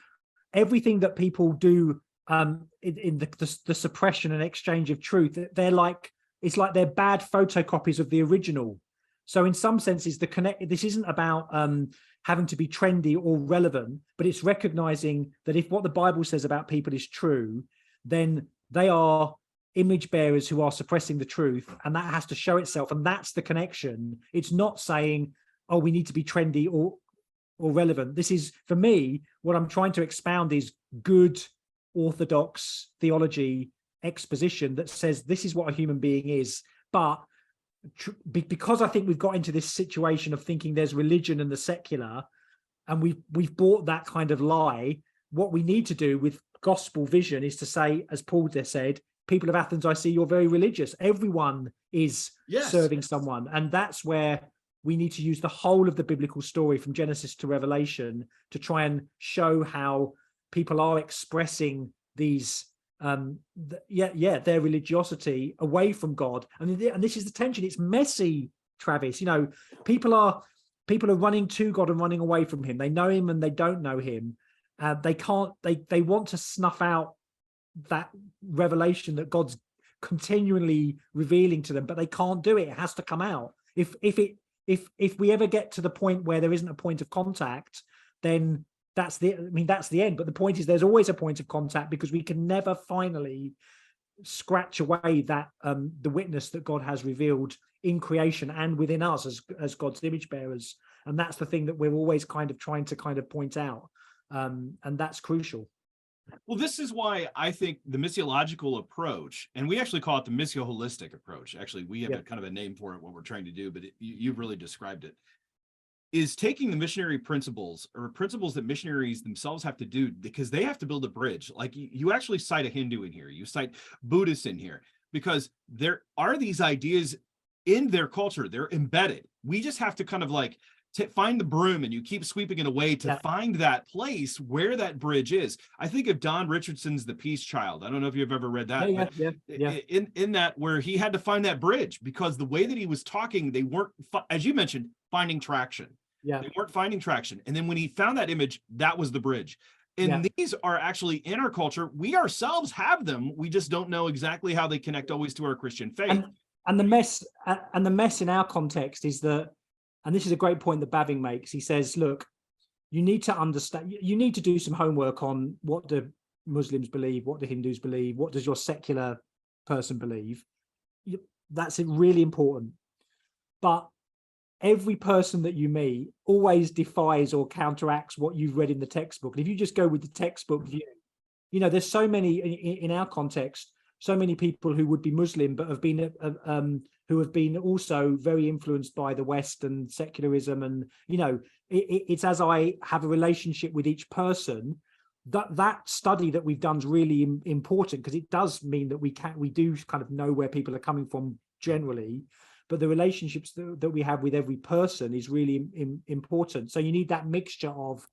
everything that people do in the suppression and exchange of truth, it's like they're bad photocopies of the original. So in some senses, this isn't about having to be trendy or relevant, but it's recognizing that if what the Bible says about people is true, then they are image bearers who are suppressing the truth, and that has to show itself. And that's the connection. It's not saying, oh, we need to be trendy or relevant. This is, for me, what I'm trying to expound is good orthodox theology exposition that says this is what a human being is. But because I think we've got into this situation of thinking there's religion and the secular, and we've bought that kind of lie, what we need to do with gospel vision is to say, as Paul just said, people of Athens, I see you're very religious. Everyone is serving someone. And that's where we need to use the whole of the biblical story from Genesis to Revelation to try and show how people are expressing these their religiosity away from God. And this is the tension. It's messy, Travis. People are running to God and running away from him. They know him and they don't know him. They want to snuff out that revelation that God's continually revealing to them, but they can't do it. It has to come out. If we ever get to the point where there isn't a point of contact, then that's the end. But the point is, there's always a point of contact, because we can never finally scratch away that the witness that God has revealed in creation and within us as God's image bearers. And that's the thing that we're always kind of trying to point out. And that's crucial. Well, this is why I think the missiological approach, and we actually call it the missio-holistic approach. Actually, we have a kind of a name for it, what we're trying to do, but you've really described it, is taking the missionary principles, or principles that missionaries themselves have to do, because they have to build a bridge. Like you actually cite a Hindu in here, you cite Buddhists in here, because there are these ideas in their culture. They're embedded. We just have to kind of like find the broom, and you keep sweeping it away to find that place where that bridge is. I think of Don Richardson's The Peace Child. I don't know if you've ever read that. In that, where he had to find that bridge, because the way that he was talking, they weren't, as you mentioned, finding traction. They weren't finding traction. And then when he found that image, that was the bridge. And these are actually in our culture. We ourselves have them. We just don't know exactly how they connect always to our Christian faith. And the mess in our context is that, and this is a great point that Bavinck makes. He says, look, you need to understand, you need to do some homework on what the Muslims believe, what the Hindus believe, what does your secular person believe. That's really important. But every person that you meet always defies or counteracts what you've read in the textbook. And if you just go with the textbook view, there's so many in our context, so many people who would be Muslim, but have been who have been also very influenced by the West and secularism. And, it's as I have a relationship with each person, that study that we've done is really important, because it does mean that we do kind of know where people are coming from generally, but the relationships that we have with every person is really important. So you need that mixture of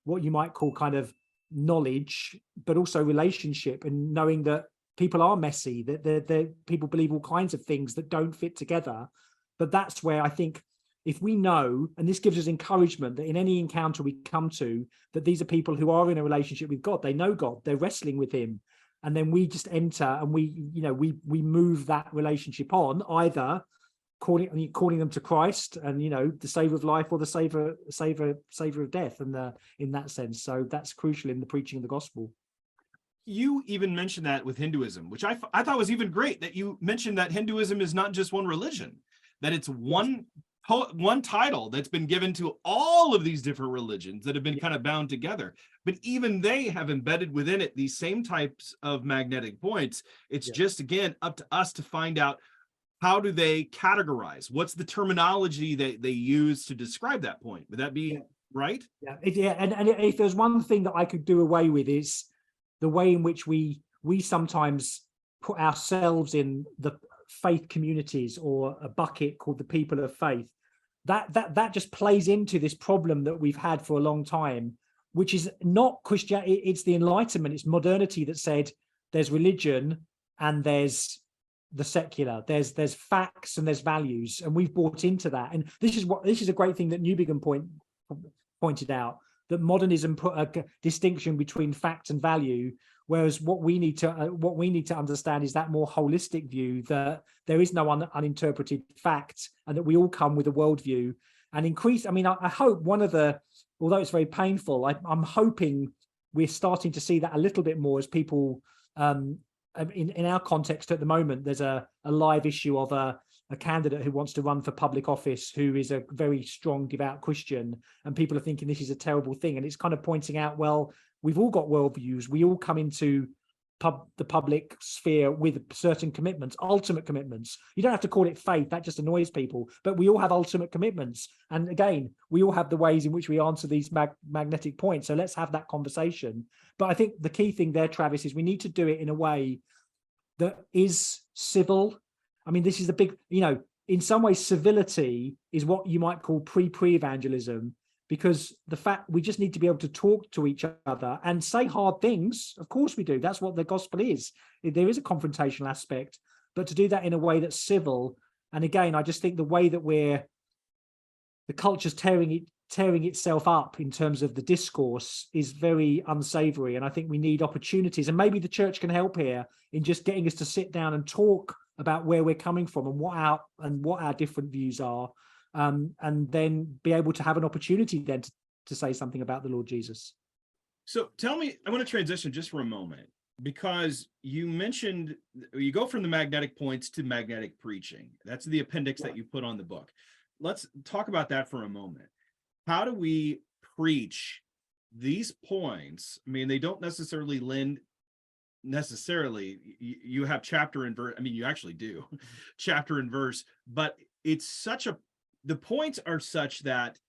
what you might call kind of knowledge, but also relationship, and knowing that people are messy, that people believe all kinds of things that don't fit together. But that's where I think, if we know, and this gives us encouragement, that in any encounter we come to, that these are people who are in a relationship with God, they know God, they're wrestling with him, and then we just enter and we move that relationship on, either calling them to Christ and the savior of life, or the savior of death, and in that sense. So that's crucial in the preaching of the gospel. You even mentioned that with Hinduism, which I thought was even great, that you mentioned that Hinduism is not just one religion, that it's one title that's been given to all of these different religions that have been kind of bound together. But even they have embedded within it these same types of magnetic points. It's just, again, up to us to find out, how do they categorize? What's the terminology that they use to describe that point? Would that be right? Yeah. And if there's one thing that I could do away with, is the way in which we sometimes put ourselves in the faith communities, or a bucket called the people of faith. That just plays into this problem that we've had for a long time, which is not Christianity. It's the Enlightenment, it's modernity that said there's religion and there's the secular, there's facts and there's values, and we've bought into that. And this is a great thing that Newbigin pointed out, that modernism put a distinction between fact and value, whereas what we need to understand is that more holistic view, that there is no uninterpreted fact, and that we all come with a worldview. And I hope although it's very painful, I'm hoping we're starting to see that a little bit more, as people in our context at the moment. There's a live issue of a candidate who wants to run for public office, who is a very strong, devout Christian, and people are thinking this is a terrible thing. And it's kind of pointing out, well, we've all got worldviews. We all come into the public sphere with certain commitments, ultimate commitments. You don't have to call it faith, that just annoys people, but we all have ultimate commitments. And again, we all have the ways in which we answer these magnetic points. So let's have that conversation. But I think the key thing there, Travis, is we need to do it in a way that is civil. I mean, this is the big, in some ways, civility is what you might call pre-evangelism, because the fact we just need to be able to talk to each other and say hard things. Of course we do. That's what the gospel is. There is a confrontational aspect, but to do that in a way that's civil. And again, I just think the way that the culture's tearing itself up in terms of the discourse is very unsavory. And I think we need opportunities, and maybe the church can help here in just getting us to sit down and talk about where we're coming from and what our different views are. And then be able to have an opportunity then to say something about the Lord Jesus. So tell me, I want to transition just for a moment, because you mentioned you go from the magnetic points to magnetic preaching. That's the appendix that you put on the book. Let's talk about that for a moment. How do we preach these points? I mean, they don't necessarily lend you have chapter and verse. I mean, you actually do chapter and verse, but the points are such that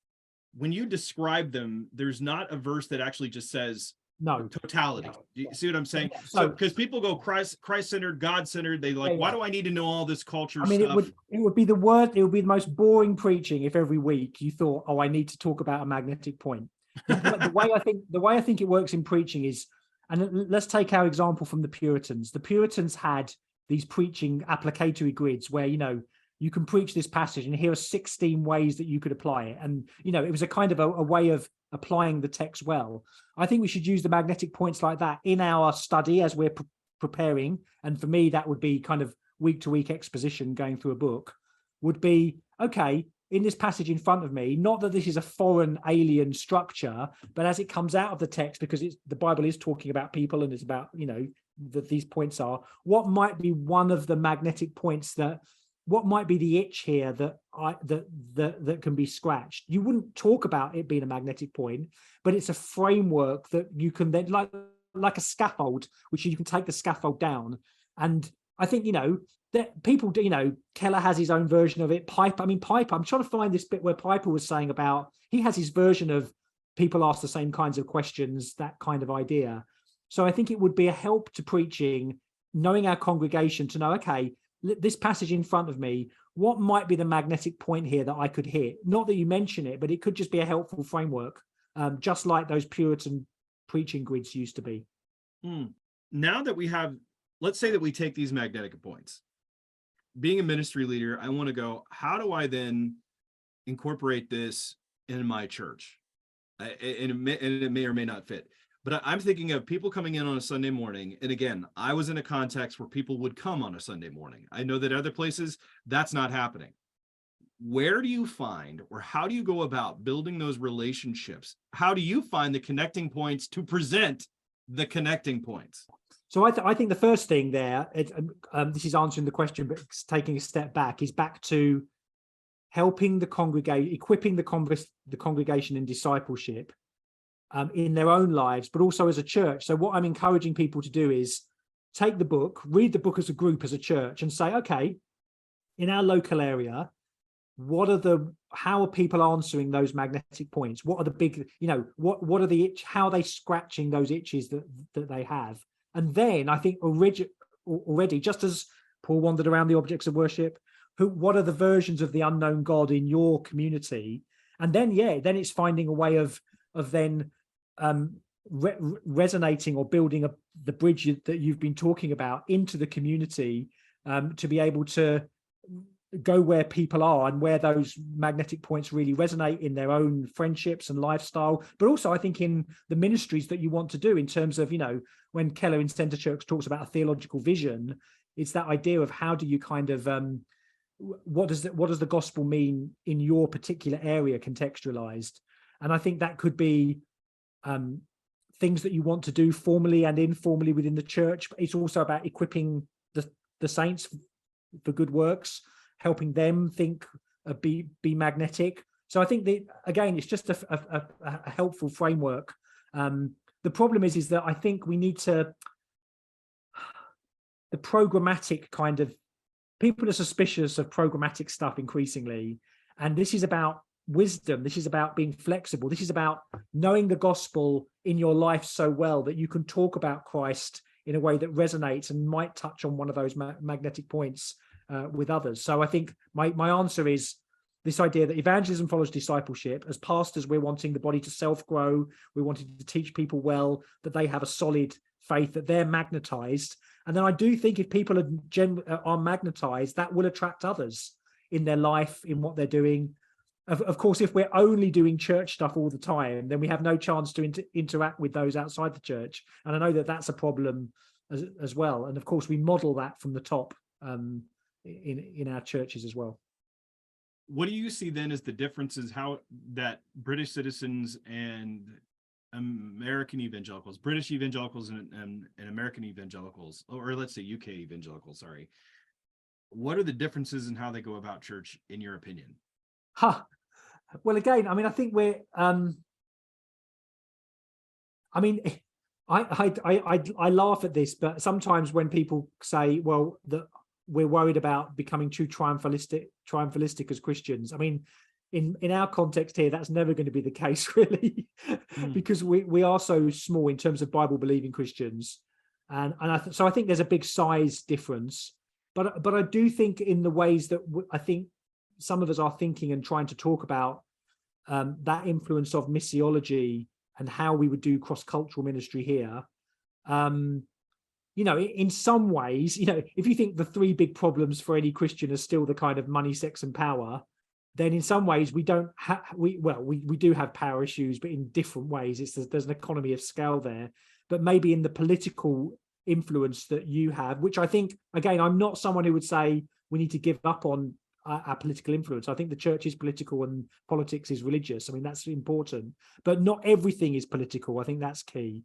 when you describe them, there's not a verse that actually just says totality. Do you see what I'm saying? So because people go Christ-centered, God-centered, they why do I need to know all this culture stuff? It would be the most boring preaching if every week you thought, oh, I need to talk about a magnetic point. The way I think it works in preaching is, and let's take our example from the Puritans. The Puritans had these preaching applicatory grids where, you can preach this passage and here are 16 ways that you could apply it. And, it was a kind of a way of applying the text well. I think we should use the magnetic points like that in our study as we're preparing. And for me, that would be kind of week to week exposition going through a book, would be, okay, in this passage in front of me, not that this is a foreign alien structure, but as it comes out of the text, because the Bible is talking about people and it's about, that these points are, what might be one of the magnetic points what might be the itch here that can be scratched? You wouldn't talk about it being a magnetic point, but it's a framework that you can then, like a scaffold, which you can take the scaffold down. And I think, that people do, Keller has his own version of it. Piper, I'm trying to find this bit where Piper was saying about, he has his version of people ask the same kinds of questions, that kind of idea. So I think it would be a help to preaching, knowing our congregation to know, okay, this passage in front of me, what might be the magnetic point here that I could hit? Not that you mention it, but it could just be a helpful framework, just like those Puritan preaching grids used to be. Now that we have let's say that we take these magnetic points. Being a ministry leader, I want to go, how do I then incorporate this in my church? And it may or may not fit. But I'm thinking of people coming in on a Sunday morning. And again, I was in a context where people would come on a Sunday morning. I know that other places, that's not happening. Where do you find, or how do you go about building those relationships? How do you find the connecting points to present the connecting points? So I think the first thing there, this is answering the question, but taking a step back, is back to helping the congregation, equipping the congregation in discipleship in their own lives, but also as a church. So what I'm encouraging people to do is take the book, read the book as a group, as a church, and say, okay, in our local area, how are people answering those magnetic points? What are the big, what are the how are they scratching those itches that they have? And then I think already, just as Paul wandered around the objects of worship, what are the versions of the unknown God in your community? And then, then it's finding a way of then resonating or building the bridge that you've been talking about into the community, to be able to go where people are and where those magnetic points really resonate in their own friendships and lifestyle, but also I think in the ministries that you want to do, in terms of, when Keller in Center Church talks about a theological vision, it's that idea of how do you kind of, what does the gospel mean in your particular area contextualized? And I think that could be things that you want to do formally and informally within the church, but it's also about equipping the saints for good works, helping them think, be magnetic. So I think that, again, it's just a helpful framework. The problem is that I think we need the programmatic kind of, people are suspicious of programmatic stuff increasingly. And this is about wisdom. This is about being flexible. This is about knowing the gospel in your life so well that you can talk about Christ in a way that resonates and might touch on one of those magnetic points with others. So I think my answer is this idea that evangelism follows discipleship. As pastors, we're wanting the body to self-grow. We're wanting to teach people well, that they have a solid faith, that they're magnetized. And then I do think if people are magnetized, that will attract others in their life, in what they're doing. Of course, if we're only doing church stuff all the time, then we have no chance to interact with those outside the church. And I know that that's a problem as well. And of course, we model that from the top in our churches as well. What do you see then as the differences, how that British citizens and American evangelicals, British evangelicals and American evangelicals, or let's say UK evangelicals, sorry, what are the differences in how they go about church, in your opinion? Well, again, I mean, I think we're, I mean, I laugh at this, but sometimes when people say, well, that we're worried about becoming too triumphalistic as Christians, I mean, in our context here, that's never going to be the case, really, because we are so small in terms of Bible believing Christians, and so I think there's a big size difference, but I do think in the ways that I think some of us are thinking and trying to talk about that influence of missiology and how we would do cross-cultural ministry here. In some ways, if you think the three big problems for any Christian are still the kind of money, sex, and power, then in some ways we don't have, we do have power issues, but in different ways. There's an economy of scale there, but maybe in the political influence that you have, which I think, again, I'm not someone who would say we need to give up on our political influence. I think the church is political and politics is religious. I mean, that's important, but not everything is political. I think that's key.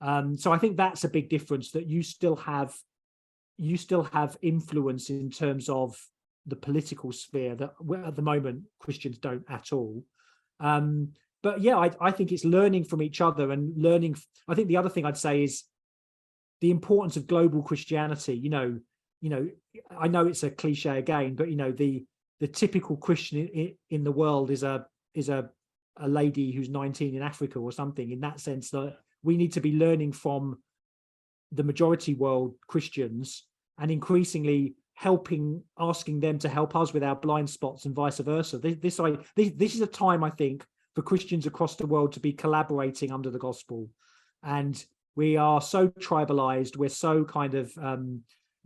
So I think that's a big difference, that you still have influence in terms of the political sphere that at the moment Christians don't at all. But yeah, I think it's learning from each other and learning. I think the other thing I'd say is the importance of global Christianity. I know it's a cliche again, but the typical Christian in the world is a lady who's 19 in Africa or something. In that sense, that we need to be learning from the majority world Christians and increasingly asking them to help us with our blind spots and vice versa. This is a time, I think, for Christians across the world to be collaborating under the gospel. And We are so tribalized. We're so kind of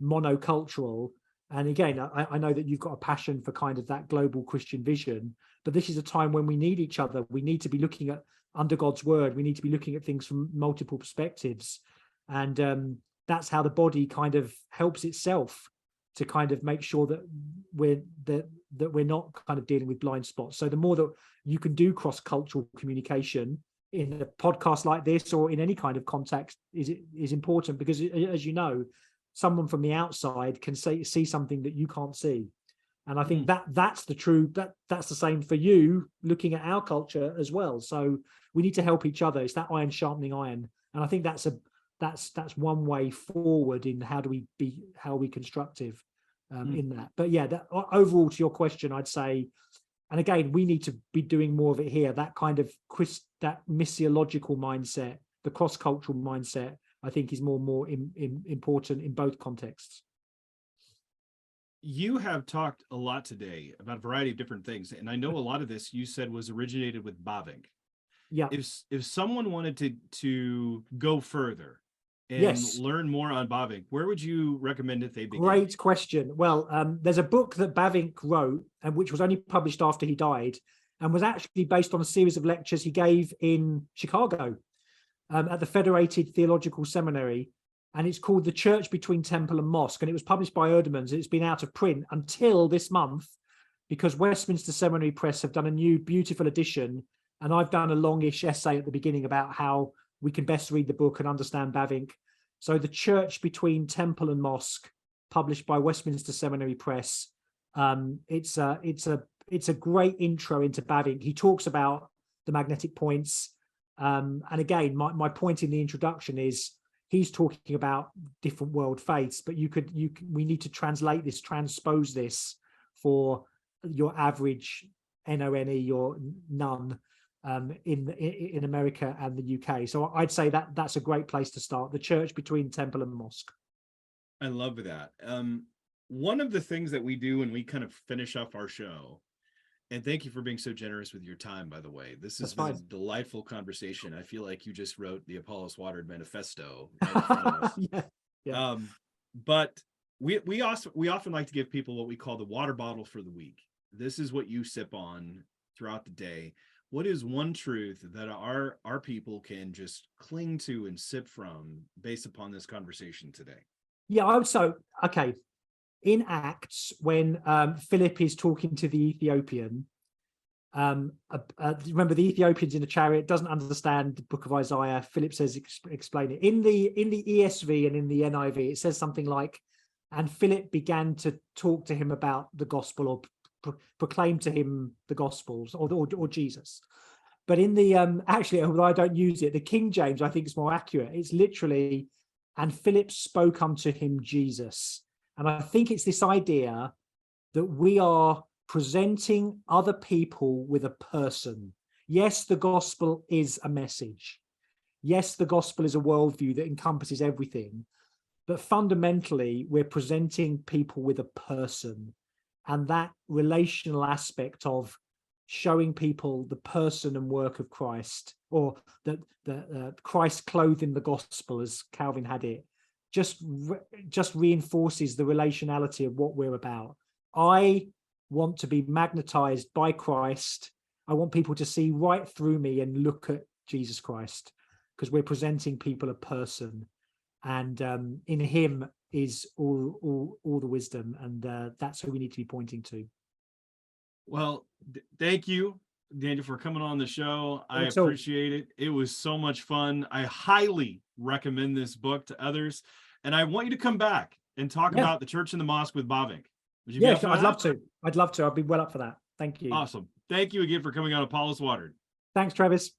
monocultural. And again, I know that you've got a passion for kind of that global Christian vision, but this is a time when we need each other. We need to be looking at under God's word. We need to be looking at things from multiple perspectives. And that's how the body kind of helps itself to kind of make sure that we're not kind of dealing with blind spots. So the more that you can do cross-cultural communication in a podcast like this or in any kind of context is important, because as you know, someone from the outside can see something that you can't see. And I think that's the same for you looking at our culture as well. So we need to help each other. It's that iron sharpening iron. And I think that's one way forward in how are we constructive in that. But yeah, overall to your question, I'd say, and again, we need to be doing more of it here, that kind of that missiological mindset, the cross-cultural mindset, I think is more important in both contexts. You have talked a lot today about a variety of different things, and I know a lot of this you said was originated with Bavinck. Yeah. If someone wanted to go further and learn more on Bavinck, where would you recommend that they begin? Great question. Well, there's a book that Bavinck wrote, and which was only published after he died, and was actually based on a series of lectures he gave in Chicago at the Federated Theological Seminary. And it's called The Church Between Temple and Mosque. And it was published by Erdemann's. It's been out of print until this month, because Westminster Seminary Press have done a new beautiful edition. And I've done a longish essay at the beginning about how we can best read the book and understand Bavinck. So The Church Between Temple and Mosque, published by Westminster Seminary Press. It's a great intro into Bavinck. He talks about the magnetic points. And again, my point in the introduction is he's talking about different world faiths, but we need to transpose this for your average NONE or none in America and the UK. So I'd say that's a great place to start. The Church Between Temple and Mosque. I love that. One of the things that we do when we kind of finish up our show, and thank you for being so generous with your time, by the way. This has been a delightful conversation. I feel like you just wrote the Apollos Watered Manifesto right in front of us. Yeah. But we often like to give people what we call the water bottle for the week. This is what you sip on throughout the day. What is one truth that our people can just cling to and sip from based upon this conversation today? Yeah, okay. In Acts, when Philip is talking to the Ethiopian, remember the Ethiopian's in a chariot, doesn't understand the book of Isaiah. Philip says, explain it. In the ESV and in the NIV, it says something like, and Philip began to talk to him about the gospel, or proclaim to him the gospels, or Jesus. But in the actually, although I don't use it, the King James I think is more accurate. It's literally, and Philip spoke unto him Jesus. And I think it's this idea that we are presenting other people with a person. Yes, the gospel is a message. Yes, the gospel is a worldview that encompasses everything. But fundamentally, we're presenting people with a person. And that relational aspect of showing people the person and work of Christ, or the Christ clothed in the gospel, as Calvin had it, just reinforces the relationality of what we're about. I want to be magnetized by Christ. I want people to see right through me and look at Jesus Christ, because we're presenting people a person, and in him is all the wisdom, and that's who we need to be pointing to. Well, thank you, Daniel, for coming on the show. I appreciate it. It was so much fun. I highly recommend this book to others, and I want you to come back and talk about the church and the mosque with Bavinck. Would you be up for that? I'd love to. I'd be well up for that. Thank you. Awesome. Thank you again for coming on Apollos Watered. Thanks, Travis.